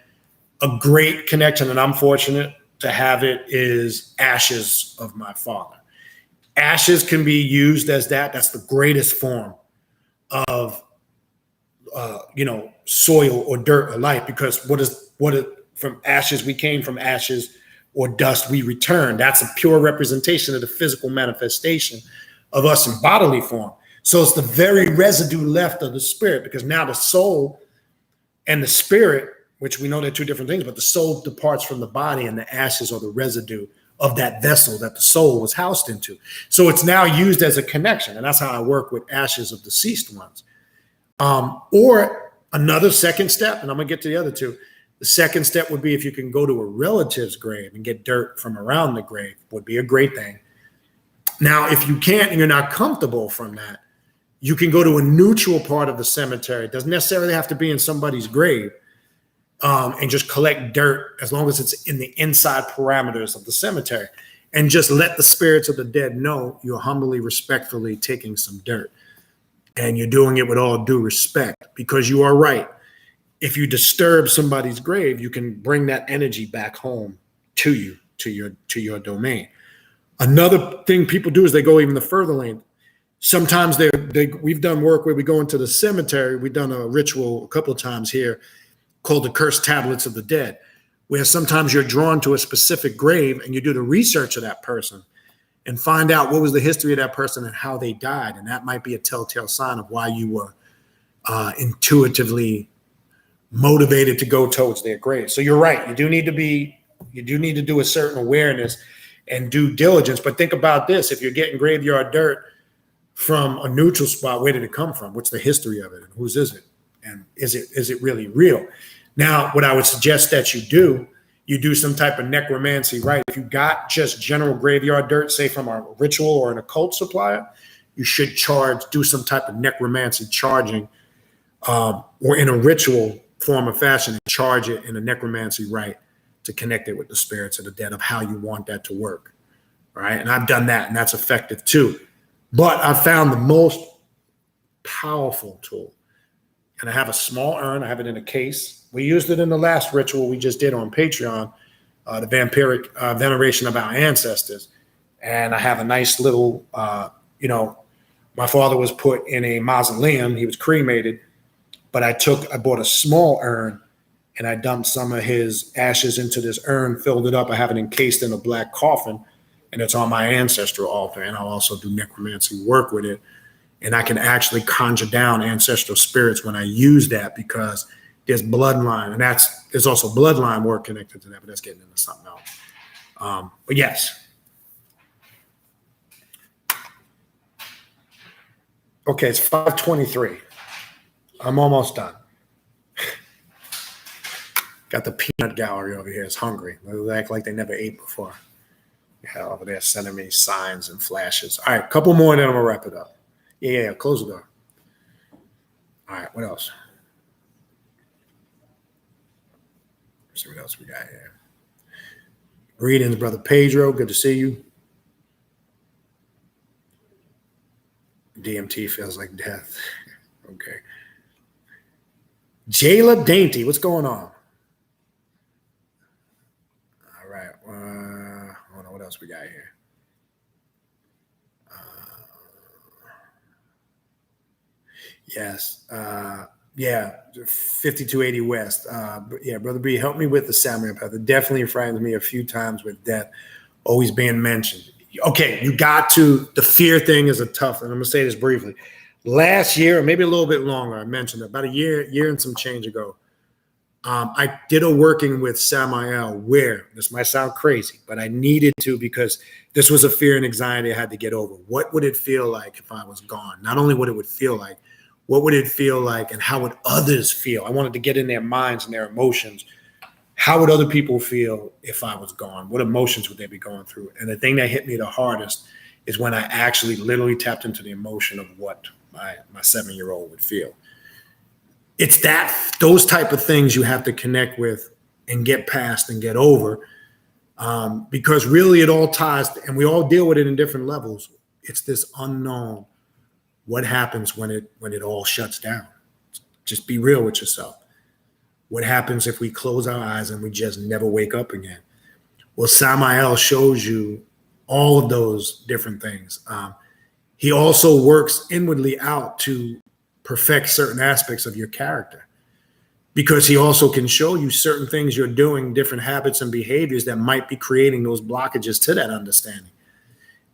a great connection, and I'm fortunate to have it, is Ashes of My Father. Ashes can be used as that. That's the greatest form of soil or dirt or light, because from ashes we came, from ashes or dust we return. That's a pure representation of the physical manifestation of us in bodily form. So it's the very residue left of the spirit, because now the soul and the spirit, which we know they're two different things, but the soul departs from the body, and the ashes are the residue of that vessel that the soul was housed into. So it's now used as a connection, and that's how I work with ashes of deceased ones. Or another second step, and I'm gonna get to the other two. The second step would be if you can go to a relative's grave and get dirt from around the grave, would be a great thing. Now, if you can't and you're not comfortable from that, you can go to a neutral part of the cemetery. It doesn't necessarily have to be in somebody's grave, and just collect dirt as long as it's in the inside parameters of the cemetery, and just let the spirits of the dead know you're humbly, respectfully taking some dirt. And you're doing it with all due respect, because you are right. If you disturb somebody's grave, you can bring that energy back home to you, to your domain. Another thing people do is they go even the further lane. Sometimes we've done work where we go into the cemetery. We've done a ritual a couple of times here called the Cursed Tablets of the Dead, where sometimes you're drawn to a specific grave and you do the research of that person and find out what was the history of that person and how they died. And that might be a telltale sign of why you were intuitively motivated to go towards their grave. So you're right. You do need to do a certain awareness and due diligence. But think about this. If you're getting graveyard dirt from a neutral spot, where did it come from? What's the history of it? And whose is it? And is it really real? Now, what I would suggest that you do some type of necromancy, right? If you got just general graveyard dirt, say from a ritual or an occult supplier, you should do some type of necromancy charging, or in a ritual form of fashion, and charge it in a necromancy rite to connect it with the spirits of the dead of how you want that to work, right? And I've done that, and that's effective too. But I found the most powerful tool, and I have a small urn. I have it in a case. We used it in the last ritual we just did on Patreon, the vampiric veneration of our ancestors. And I have a nice little, my father was put in a mausoleum. He was cremated, but I bought a small urn, and I dumped some of his ashes into this urn, filled it up. I have it encased in a black coffin, and it's on my ancestral altar. And I'll also do necromancy work with it. And I can actually conjure down ancestral spirits when I use that, because there's bloodline, and there's also bloodline work connected to that, but that's getting into something else. But yes. Okay, it's 5:23. I'm almost done. Got the peanut gallery over here. It's hungry. They act like they never ate before. Yeah, over there sending me signs and flashes. All right, a couple more, and then I'm gonna wrap it up. Yeah, close the door. All right, what else? Let's see what else we got here. Greetings, Brother Pedro. Good to see you. DMT feels like death. Okay. Jayla Dainty, what's going on? All right. Hold on, what else we got here? Yes. Yeah, 5280 West. Yeah, Brother B, help me with the samurai path. It definitely frightens me a few times with death always being mentioned. Okay, the fear thing is a tough, and I'm going to say this briefly. Last year, or maybe a little bit longer, I mentioned it, about a year and some change ago, I did a working with Samael where, this might sound crazy, but I needed to, because this was a fear and anxiety I had to get over. What would it feel like if I was gone? Not only what it would feel like, what would it feel like, and how would others feel? I wanted to get in their minds and their emotions. How would other people feel if I was gone? What emotions would they be going through? And the thing that hit me the hardest is when I actually literally tapped into the emotion of what my 7-year-old would feel. It's those type of things you have to connect with and get past and get over, because really it all ties, and we all deal with it in different levels. It's this unknown. What happens when it all shuts down? Just be real with yourself. What happens if we close our eyes and we just never wake up again? Well, Samael shows you all of those different things. He also works inwardly out to perfect certain aspects of your character, because he also can show you certain things you're doing, different habits and behaviors that might be creating those blockages to that understanding.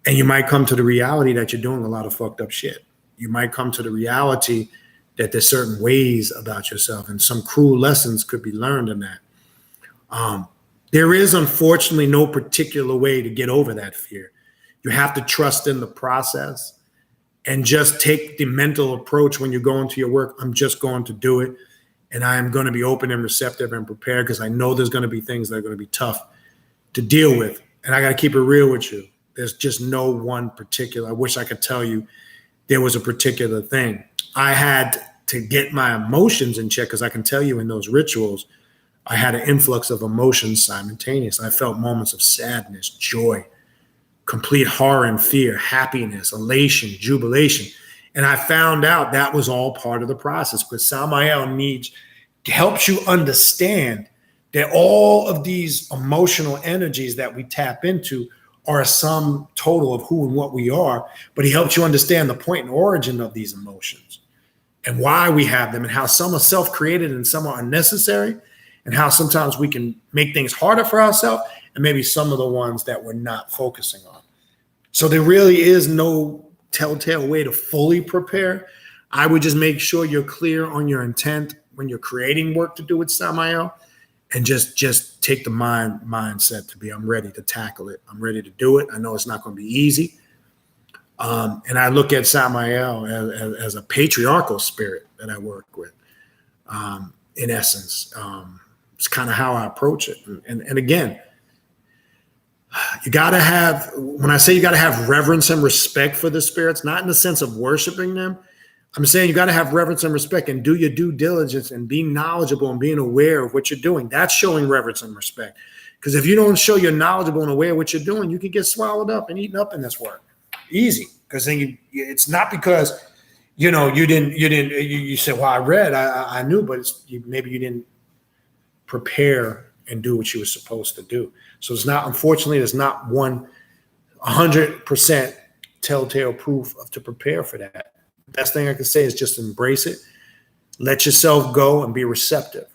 And you might come to the reality that you're doing a lot of fucked up shit. You might come to the reality that there's certain ways about yourself, and some cruel lessons could be learned in that. There is, unfortunately, no particular way to get over that fear. You have to trust in the process and just take the mental approach when you're going to your work. I'm just going to do it, and I am going to be open and receptive and prepared, because I know there's going to be things that are going to be tough to deal with. And I got to keep it real with you. There's just no one particular. I wish I could tell you there was a particular thing. I had to get my emotions in check, because I can tell you in those rituals, I had an influx of emotions simultaneously. I felt moments of sadness, joy, complete horror and fear, happiness, elation, jubilation. And I found out that was all part of the process, because Samael helps you understand that all of these emotional energies that we tap into are a sum total of who and what we are. But he helps you understand the point and origin of these emotions and why we have them, and how some are self-created and some are unnecessary, and how sometimes we can make things harder for ourselves, and maybe some of the ones that we're not focusing on. So there really is no telltale way to fully prepare. I would just make sure you're clear on your intent when you're creating work to do with Samael, and just take the mindset to be, I'm ready to tackle it. I'm ready to do it. I know it's not going to be easy. And I look at Samael as a patriarchal spirit that I work with, in essence. It's kind of how I approach it. And again, you got to have, when I say you got to have reverence and respect for the spirits, not in the sense of worshiping them. I'm saying you got to have reverence and respect, and do your due diligence and be knowledgeable and being aware of what you're doing. That's showing reverence and respect. Because if you don't show you're knowledgeable and aware of what you're doing, you can get swallowed up and eaten up in this work. Easy. Because then it's not because, you said, well, I read, I knew, but maybe you didn't prepare and do what you were supposed to do. So it's not, unfortunately, there's not 100% telltale proof to prepare for that. The best thing I can say is just embrace it. Let yourself go and be receptive.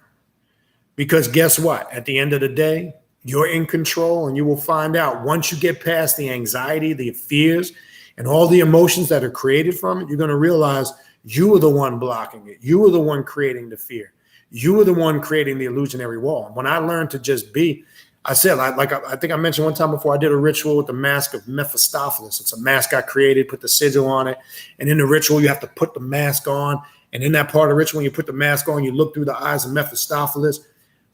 Because guess what? At the end of the day, you're in control, and you will find out once you get past the anxiety, the fears, and all the emotions that are created from it, you're going to realize you were the one blocking it. You were the one creating the fear. You were the one creating the illusionary wall. When I learned to just be, I said, I think I mentioned one time before, I did a ritual with the mask of Mephistopheles. It's a mask I created, put the sigil on it. And in the ritual, you have to put the mask on. And in that part of the ritual, when you put the mask on, you look through the eyes of Mephistopheles.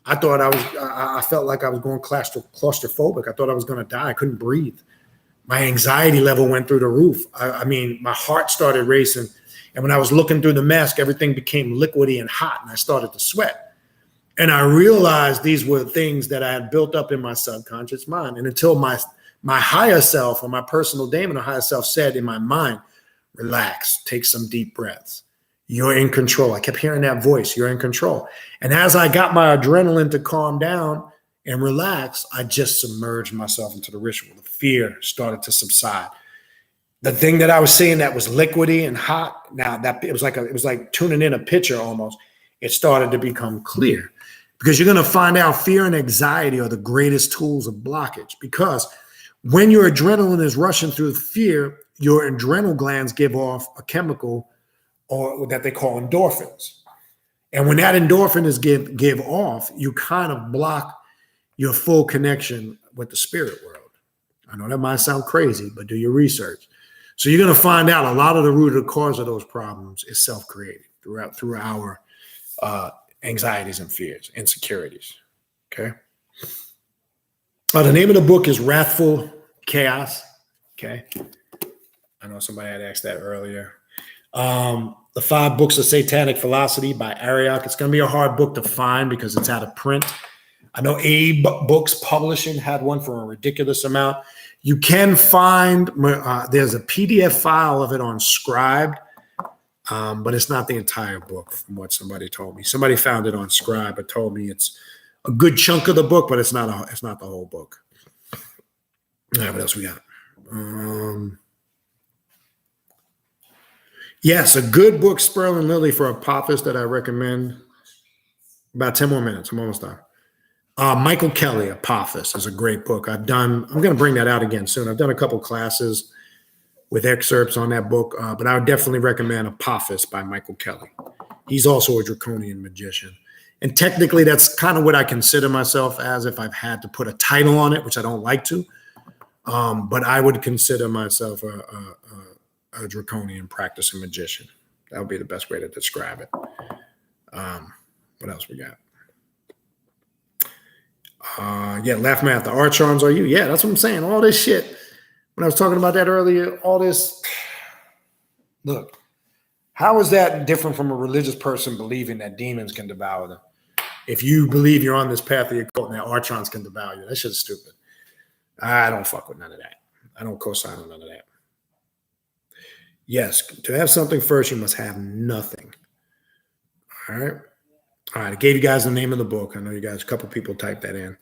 I thought I felt like I was going claustrophobic. I thought I was going to die. I couldn't breathe. My anxiety level went through the roof. I mean, my heart started racing. And when I was looking through the mask, everything became liquidy and hot, and I started to sweat. And I realized these were things that I had built up in my subconscious mind. And until my higher self, or my personal daemon or higher self, said in my mind, relax, take some deep breaths. You're in control. I kept hearing that voice, you're in control. And as I got my adrenaline to calm down and relax, I just submerged myself into the ritual. The fear started to subside. The thing that I was seeing that was liquidy and hot, now that it was like tuning in a picture almost. It started to become clear, because you're going to find out fear and anxiety are the greatest tools of blockage. Because when your adrenaline is rushing through fear, your adrenal glands give off a chemical, or that they call endorphins. And when that endorphin is give off, you kind of block your full connection with the spirit world. I know that might sound crazy, but do your research. So you're going to find out a lot of the root of the cause of those problems is self-created through our anxieties and fears, insecurities. Okay. The name of the book is Wrathful Chaos. Okay. I know somebody had asked that earlier. The 5 Books of Satanic Philosophy by Ariok. It's going to be a hard book to find because it's out of print. I know Abe Books Publishing had one for a ridiculous amount. You can find, there's a PDF file of it on Scribd, but it's not the entire book from what somebody told me. Somebody found it on Scribd, but told me it's a good chunk of the book, but it's not the whole book. All right, what else we got? Yes, a good book, Sperling Lily for Apophis that I recommend. About 10 more minutes. I'm almost done. Michael Kelly, Apophis, is a great book. I'm going to bring that out again soon. I've done a couple classes with excerpts on that book, but I would definitely recommend Apophis by Michael Kelly. He's also a draconian magician. And technically, that's kind of what I consider myself as if I've had to put a title on it, which I don't like to. But I would consider myself a draconian practicing magician. That would be the best way to describe it. What else we got? Laugh Math, the art charms are you. Yeah, that's what I'm saying. All this shit. When I was talking about that earlier, all this. Look, how is that different from a religious person believing that demons can devour them? If you believe you're on this path of your cult and that archons can devour you, that shit's stupid. I don't fuck with none of that. I don't co-sign on none of that. Yes, to have something first, you must have nothing. All right. All right. I gave you guys the name of the book. I know you guys, a couple people typed that in.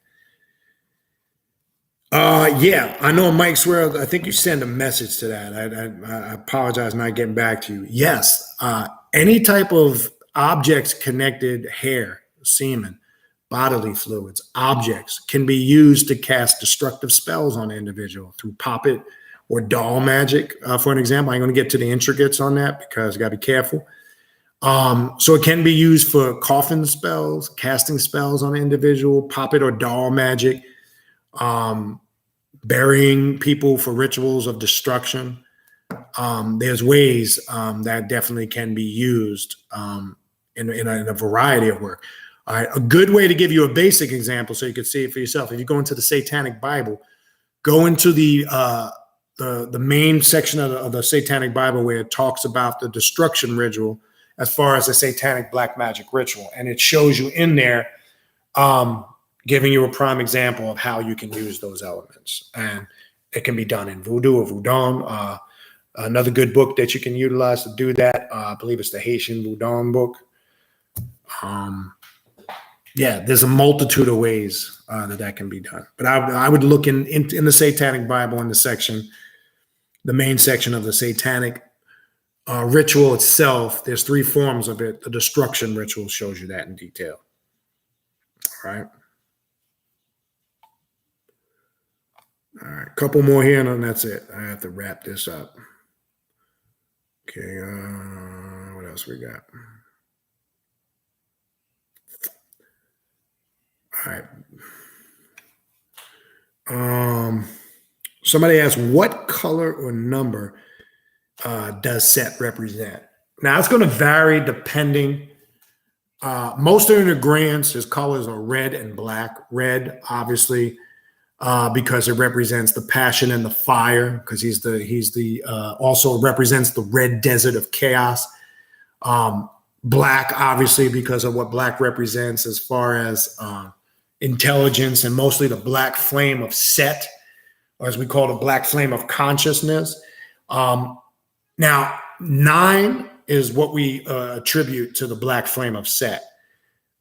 I know Mike Swear. I think you sent a message to that. I apologize not getting back to you. Yes. Any type of objects connected, hair, semen, bodily fluids, objects can be used to cast destructive spells on an individual through puppet or doll magic. For an example, I'm going to get to the intricates on that because you got to be careful. So it can be used for coffin spells, casting spells on an individual, puppet or doll magic, burying people for rituals of destruction. There's ways that definitely can be used in a variety of work. All right, a good way to give you a basic example so you can see it for yourself. If you go into the Satanic Bible, go into the main section of the Satanic Bible where it talks about the destruction ritual as far as the satanic black magic ritual. And it shows you in there, giving you a prime example of how you can use those elements. And it can be done in voodoo or voodoo. Another good book that you can utilize to do that, I believe it's the Haitian Voodoo book. There's a multitude of ways that can be done. But I would look in the Satanic Bible in the main section of the satanic ritual itself. There's 3 forms of it. The destruction ritual shows you that in detail. All right. All right. A couple more here, and then that's it. I have to wrap this up. Okay. What else we got? All right. Somebody asked, what color or number does Set represent? Now, it's going to vary depending. Most of the grants, his colors are red and black. Red, obviously, because it represents the passion and the fire, because he's also represents the red desert of chaos. Black, obviously, because of what black represents as far as intelligence, and mostly the black flame of Set, or as we call the black flame of consciousness. Now, 9 is what we attribute to the black flame of Set.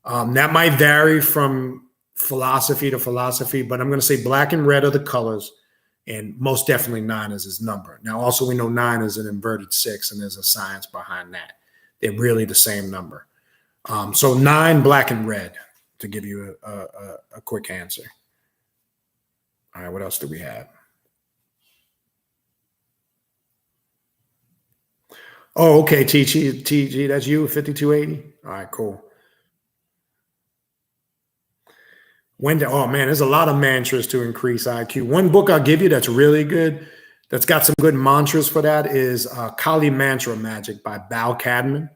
That might vary from philosophy to philosophy, but I'm going to say black and red are the colors, and most definitely 9 is his number. Now, also, we know 9 is an inverted 6, and there's a science behind that. They're really the same number. So 9, black and red, to give you a quick answer. All right, what else do we have? Oh, okay, TG, that's you, 5280? All right, cool. Oh, man, there's a lot of mantras to increase IQ. One book I'll give you that's really good, that's got some good mantras for that, is Kali Mantra Magic by Bal Cadman.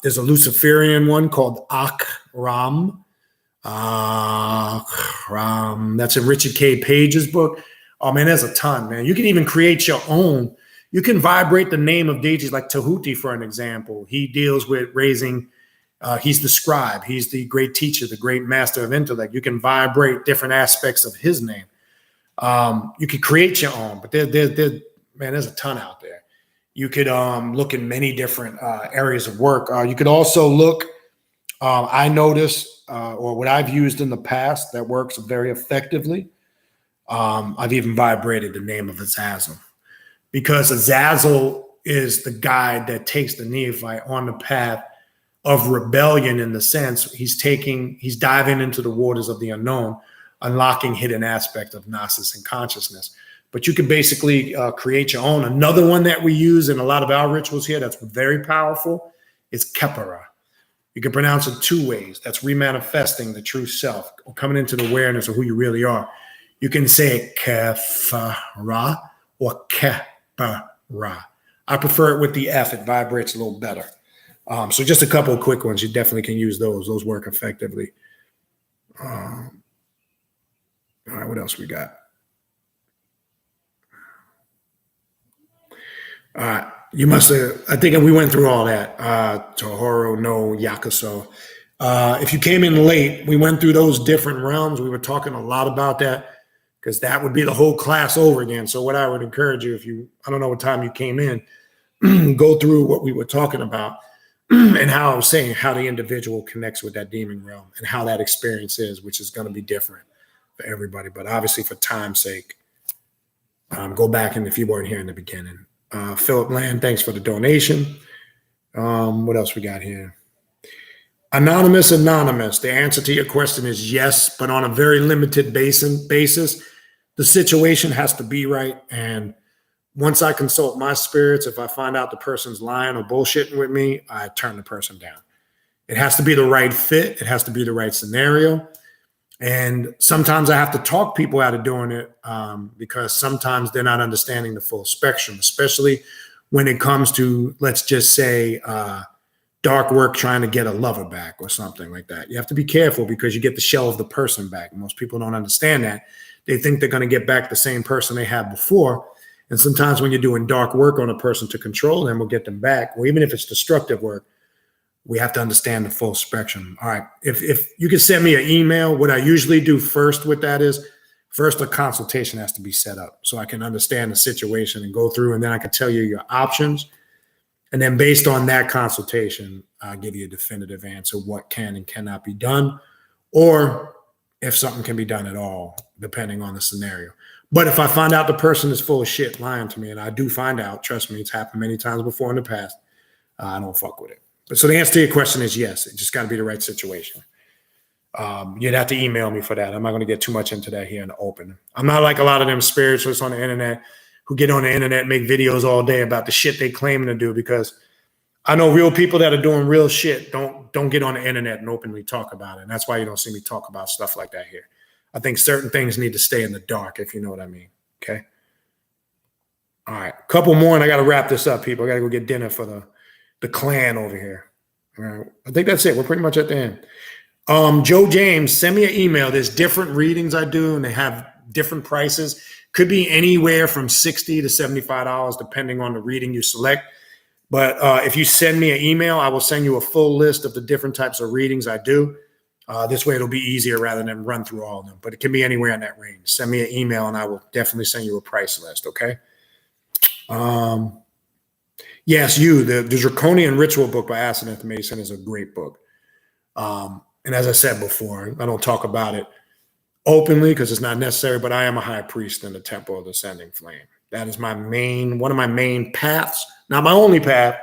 There's a Luciferian one called Akram. That's in Richard K. Page's book. Oh, man, there's a ton, man. You can even create your own. You can vibrate the name of deities, like Tahuti, for an example. He deals with raising, he's the scribe. He's the great teacher, the great master of intellect. You can vibrate different aspects of his name. You could create your own, but there's a ton out there. You could look in many different areas of work. You could also look, I notice, or what I've used in the past that works very effectively. I've even vibrated the name of Azazel, because Azazel is the guide that takes the Neophyte on the path of rebellion, in the sense he's diving into the waters of the unknown, unlocking hidden aspects of Gnosis and consciousness. But you can basically create your own. Another one that we use in a lot of our rituals here that's very powerful is Kepara. You can pronounce it two ways. That's remanifesting the true self, or coming into the awareness of who you really are. You can say it Kefara or Kepara. I prefer it with the F. It vibrates a little better. So just a couple of quick ones. You definitely can use those. Those work effectively. All right, what else we got? You must have, I think we went through all that. Tohoro no Yakuso. If you came in late, we went through those different realms. We were talking a lot about that, because that would be the whole class over again. So what I would encourage you, I don't know what time you came in, go through what we were talking about and how I was saying how the individual connects with that demon realm and how that experience is, which is going to be different for everybody. But obviously for time's sake, go back, and if you weren't here in the beginning. Philip Land, thanks for the donation. What else we got here? Anonymous. The answer to your question is yes, but on a very limited basis. The situation has to be right. And once I consult my spirits, if I find out the person's lying or bullshitting with me, I turn the person down. It has to be the right fit. It has to be the right scenario. And sometimes I have to talk people out of doing it, because sometimes they're not understanding the full spectrum, especially when it comes to, let's just say, dark work trying to get a lover back or something like that. You have to be careful, because you get the shell of the person back. Most people don't understand that. They think they're going to get back the same person they had before. And sometimes when you're doing dark work on a person to control them or get them back, or even if it's destructive work, we have to understand the full spectrum. All right. If you can send me an email, what I usually do first with that is, first a consultation has to be set up so I can understand the situation and go through, and then I can tell you your options. And then based on that consultation, I'll give you a definitive answer, what can and cannot be done, or if something can be done at all, depending on the scenario. But if I find out the person is full of shit lying to me, and I do find out, trust me, it's happened many times before in the past, I don't fuck with it. But so the answer to your question is yes. It just got to be the right situation. You'd have to email me for that. I'm not going to get too much into that here in the open. I'm not like a lot of them spiritualists on the internet who get on the internet and make videos all day about the shit they claim to do, because I know real people that are doing real shit don't get on the internet and openly talk about it. And that's why you don't see me talk about stuff like that here. I think certain things need to stay in the dark, if you know what I mean. Okay. All right. A couple more, and I got to wrap this up, people. I got to go get dinner for the clan over here. All right. I think that's it. We're pretty much at the end. Joe James, send me an email. There's different readings I do, and they have different prices. Could be anywhere from $60 to $75, depending on the reading you select. But if you send me an email, I will send you a full list of the different types of readings I do. This way it'll be easier rather than run through all of them. But it can be anywhere in that range. Send me an email, and I will definitely send you a price list, okay? Yes, the Draconian Ritual book by Asenath Mason is a great book. And as I said before, I don't talk about it openly because it's not necessary, but I am a high priest in the Temple of the Ascending Flame. That is one of my main paths, not my only path,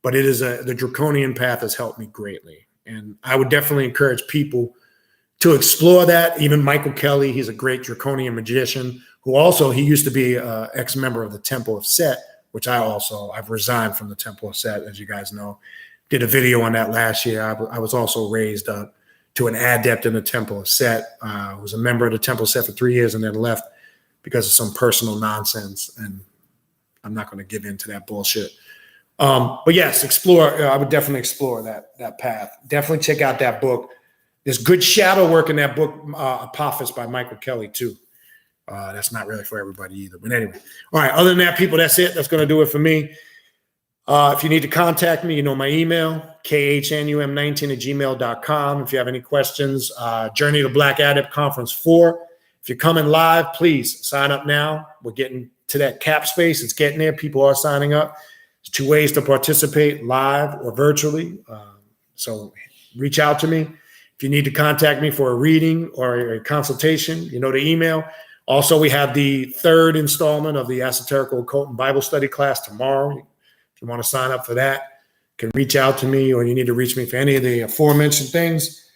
but it is the Draconian path has helped me greatly. And I would definitely encourage people to explore that. Even Michael Kelly, he's a great Draconian magician who also, he used to be an ex-member of the Temple of Set, which I've resigned from the Temple of Set, as you guys know. Did a video on that last year. I was also raised up to an adept in the Temple of Set. I was a member of the Temple of Set for 3 years and then left because of some personal nonsense. And I'm not going to give into that bullshit. But yes, explore. I would definitely explore that path. Definitely check out that book. There's good shadow work in that book, Apophis by Michael Kelly too. That's not really for everybody either. But anyway, all right. Other than that, people, that's it. That's going to do it for me. If you need to contact me, you know my email, khnum19@gmail.com. If you have any questions, Journey to Black Adept Conference 4. If you're coming live, please sign up now. We're getting to that cap space. It's getting there. People are signing up. There's 2 ways to participate, live or virtually. So reach out to me. If you need to contact me for a reading or a consultation, you know the email. Also, we have the 3rd installment of the Esoteric Occult and Bible Study class tomorrow. If you want to sign up for that, you can reach out to me, or you need to reach me for any of the aforementioned things.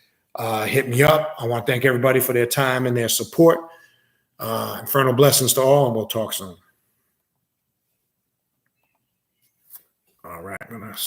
Hit me up. I want to thank everybody for their time and their support. Infernal blessings to all, and we'll talk soon. All right. I'm going to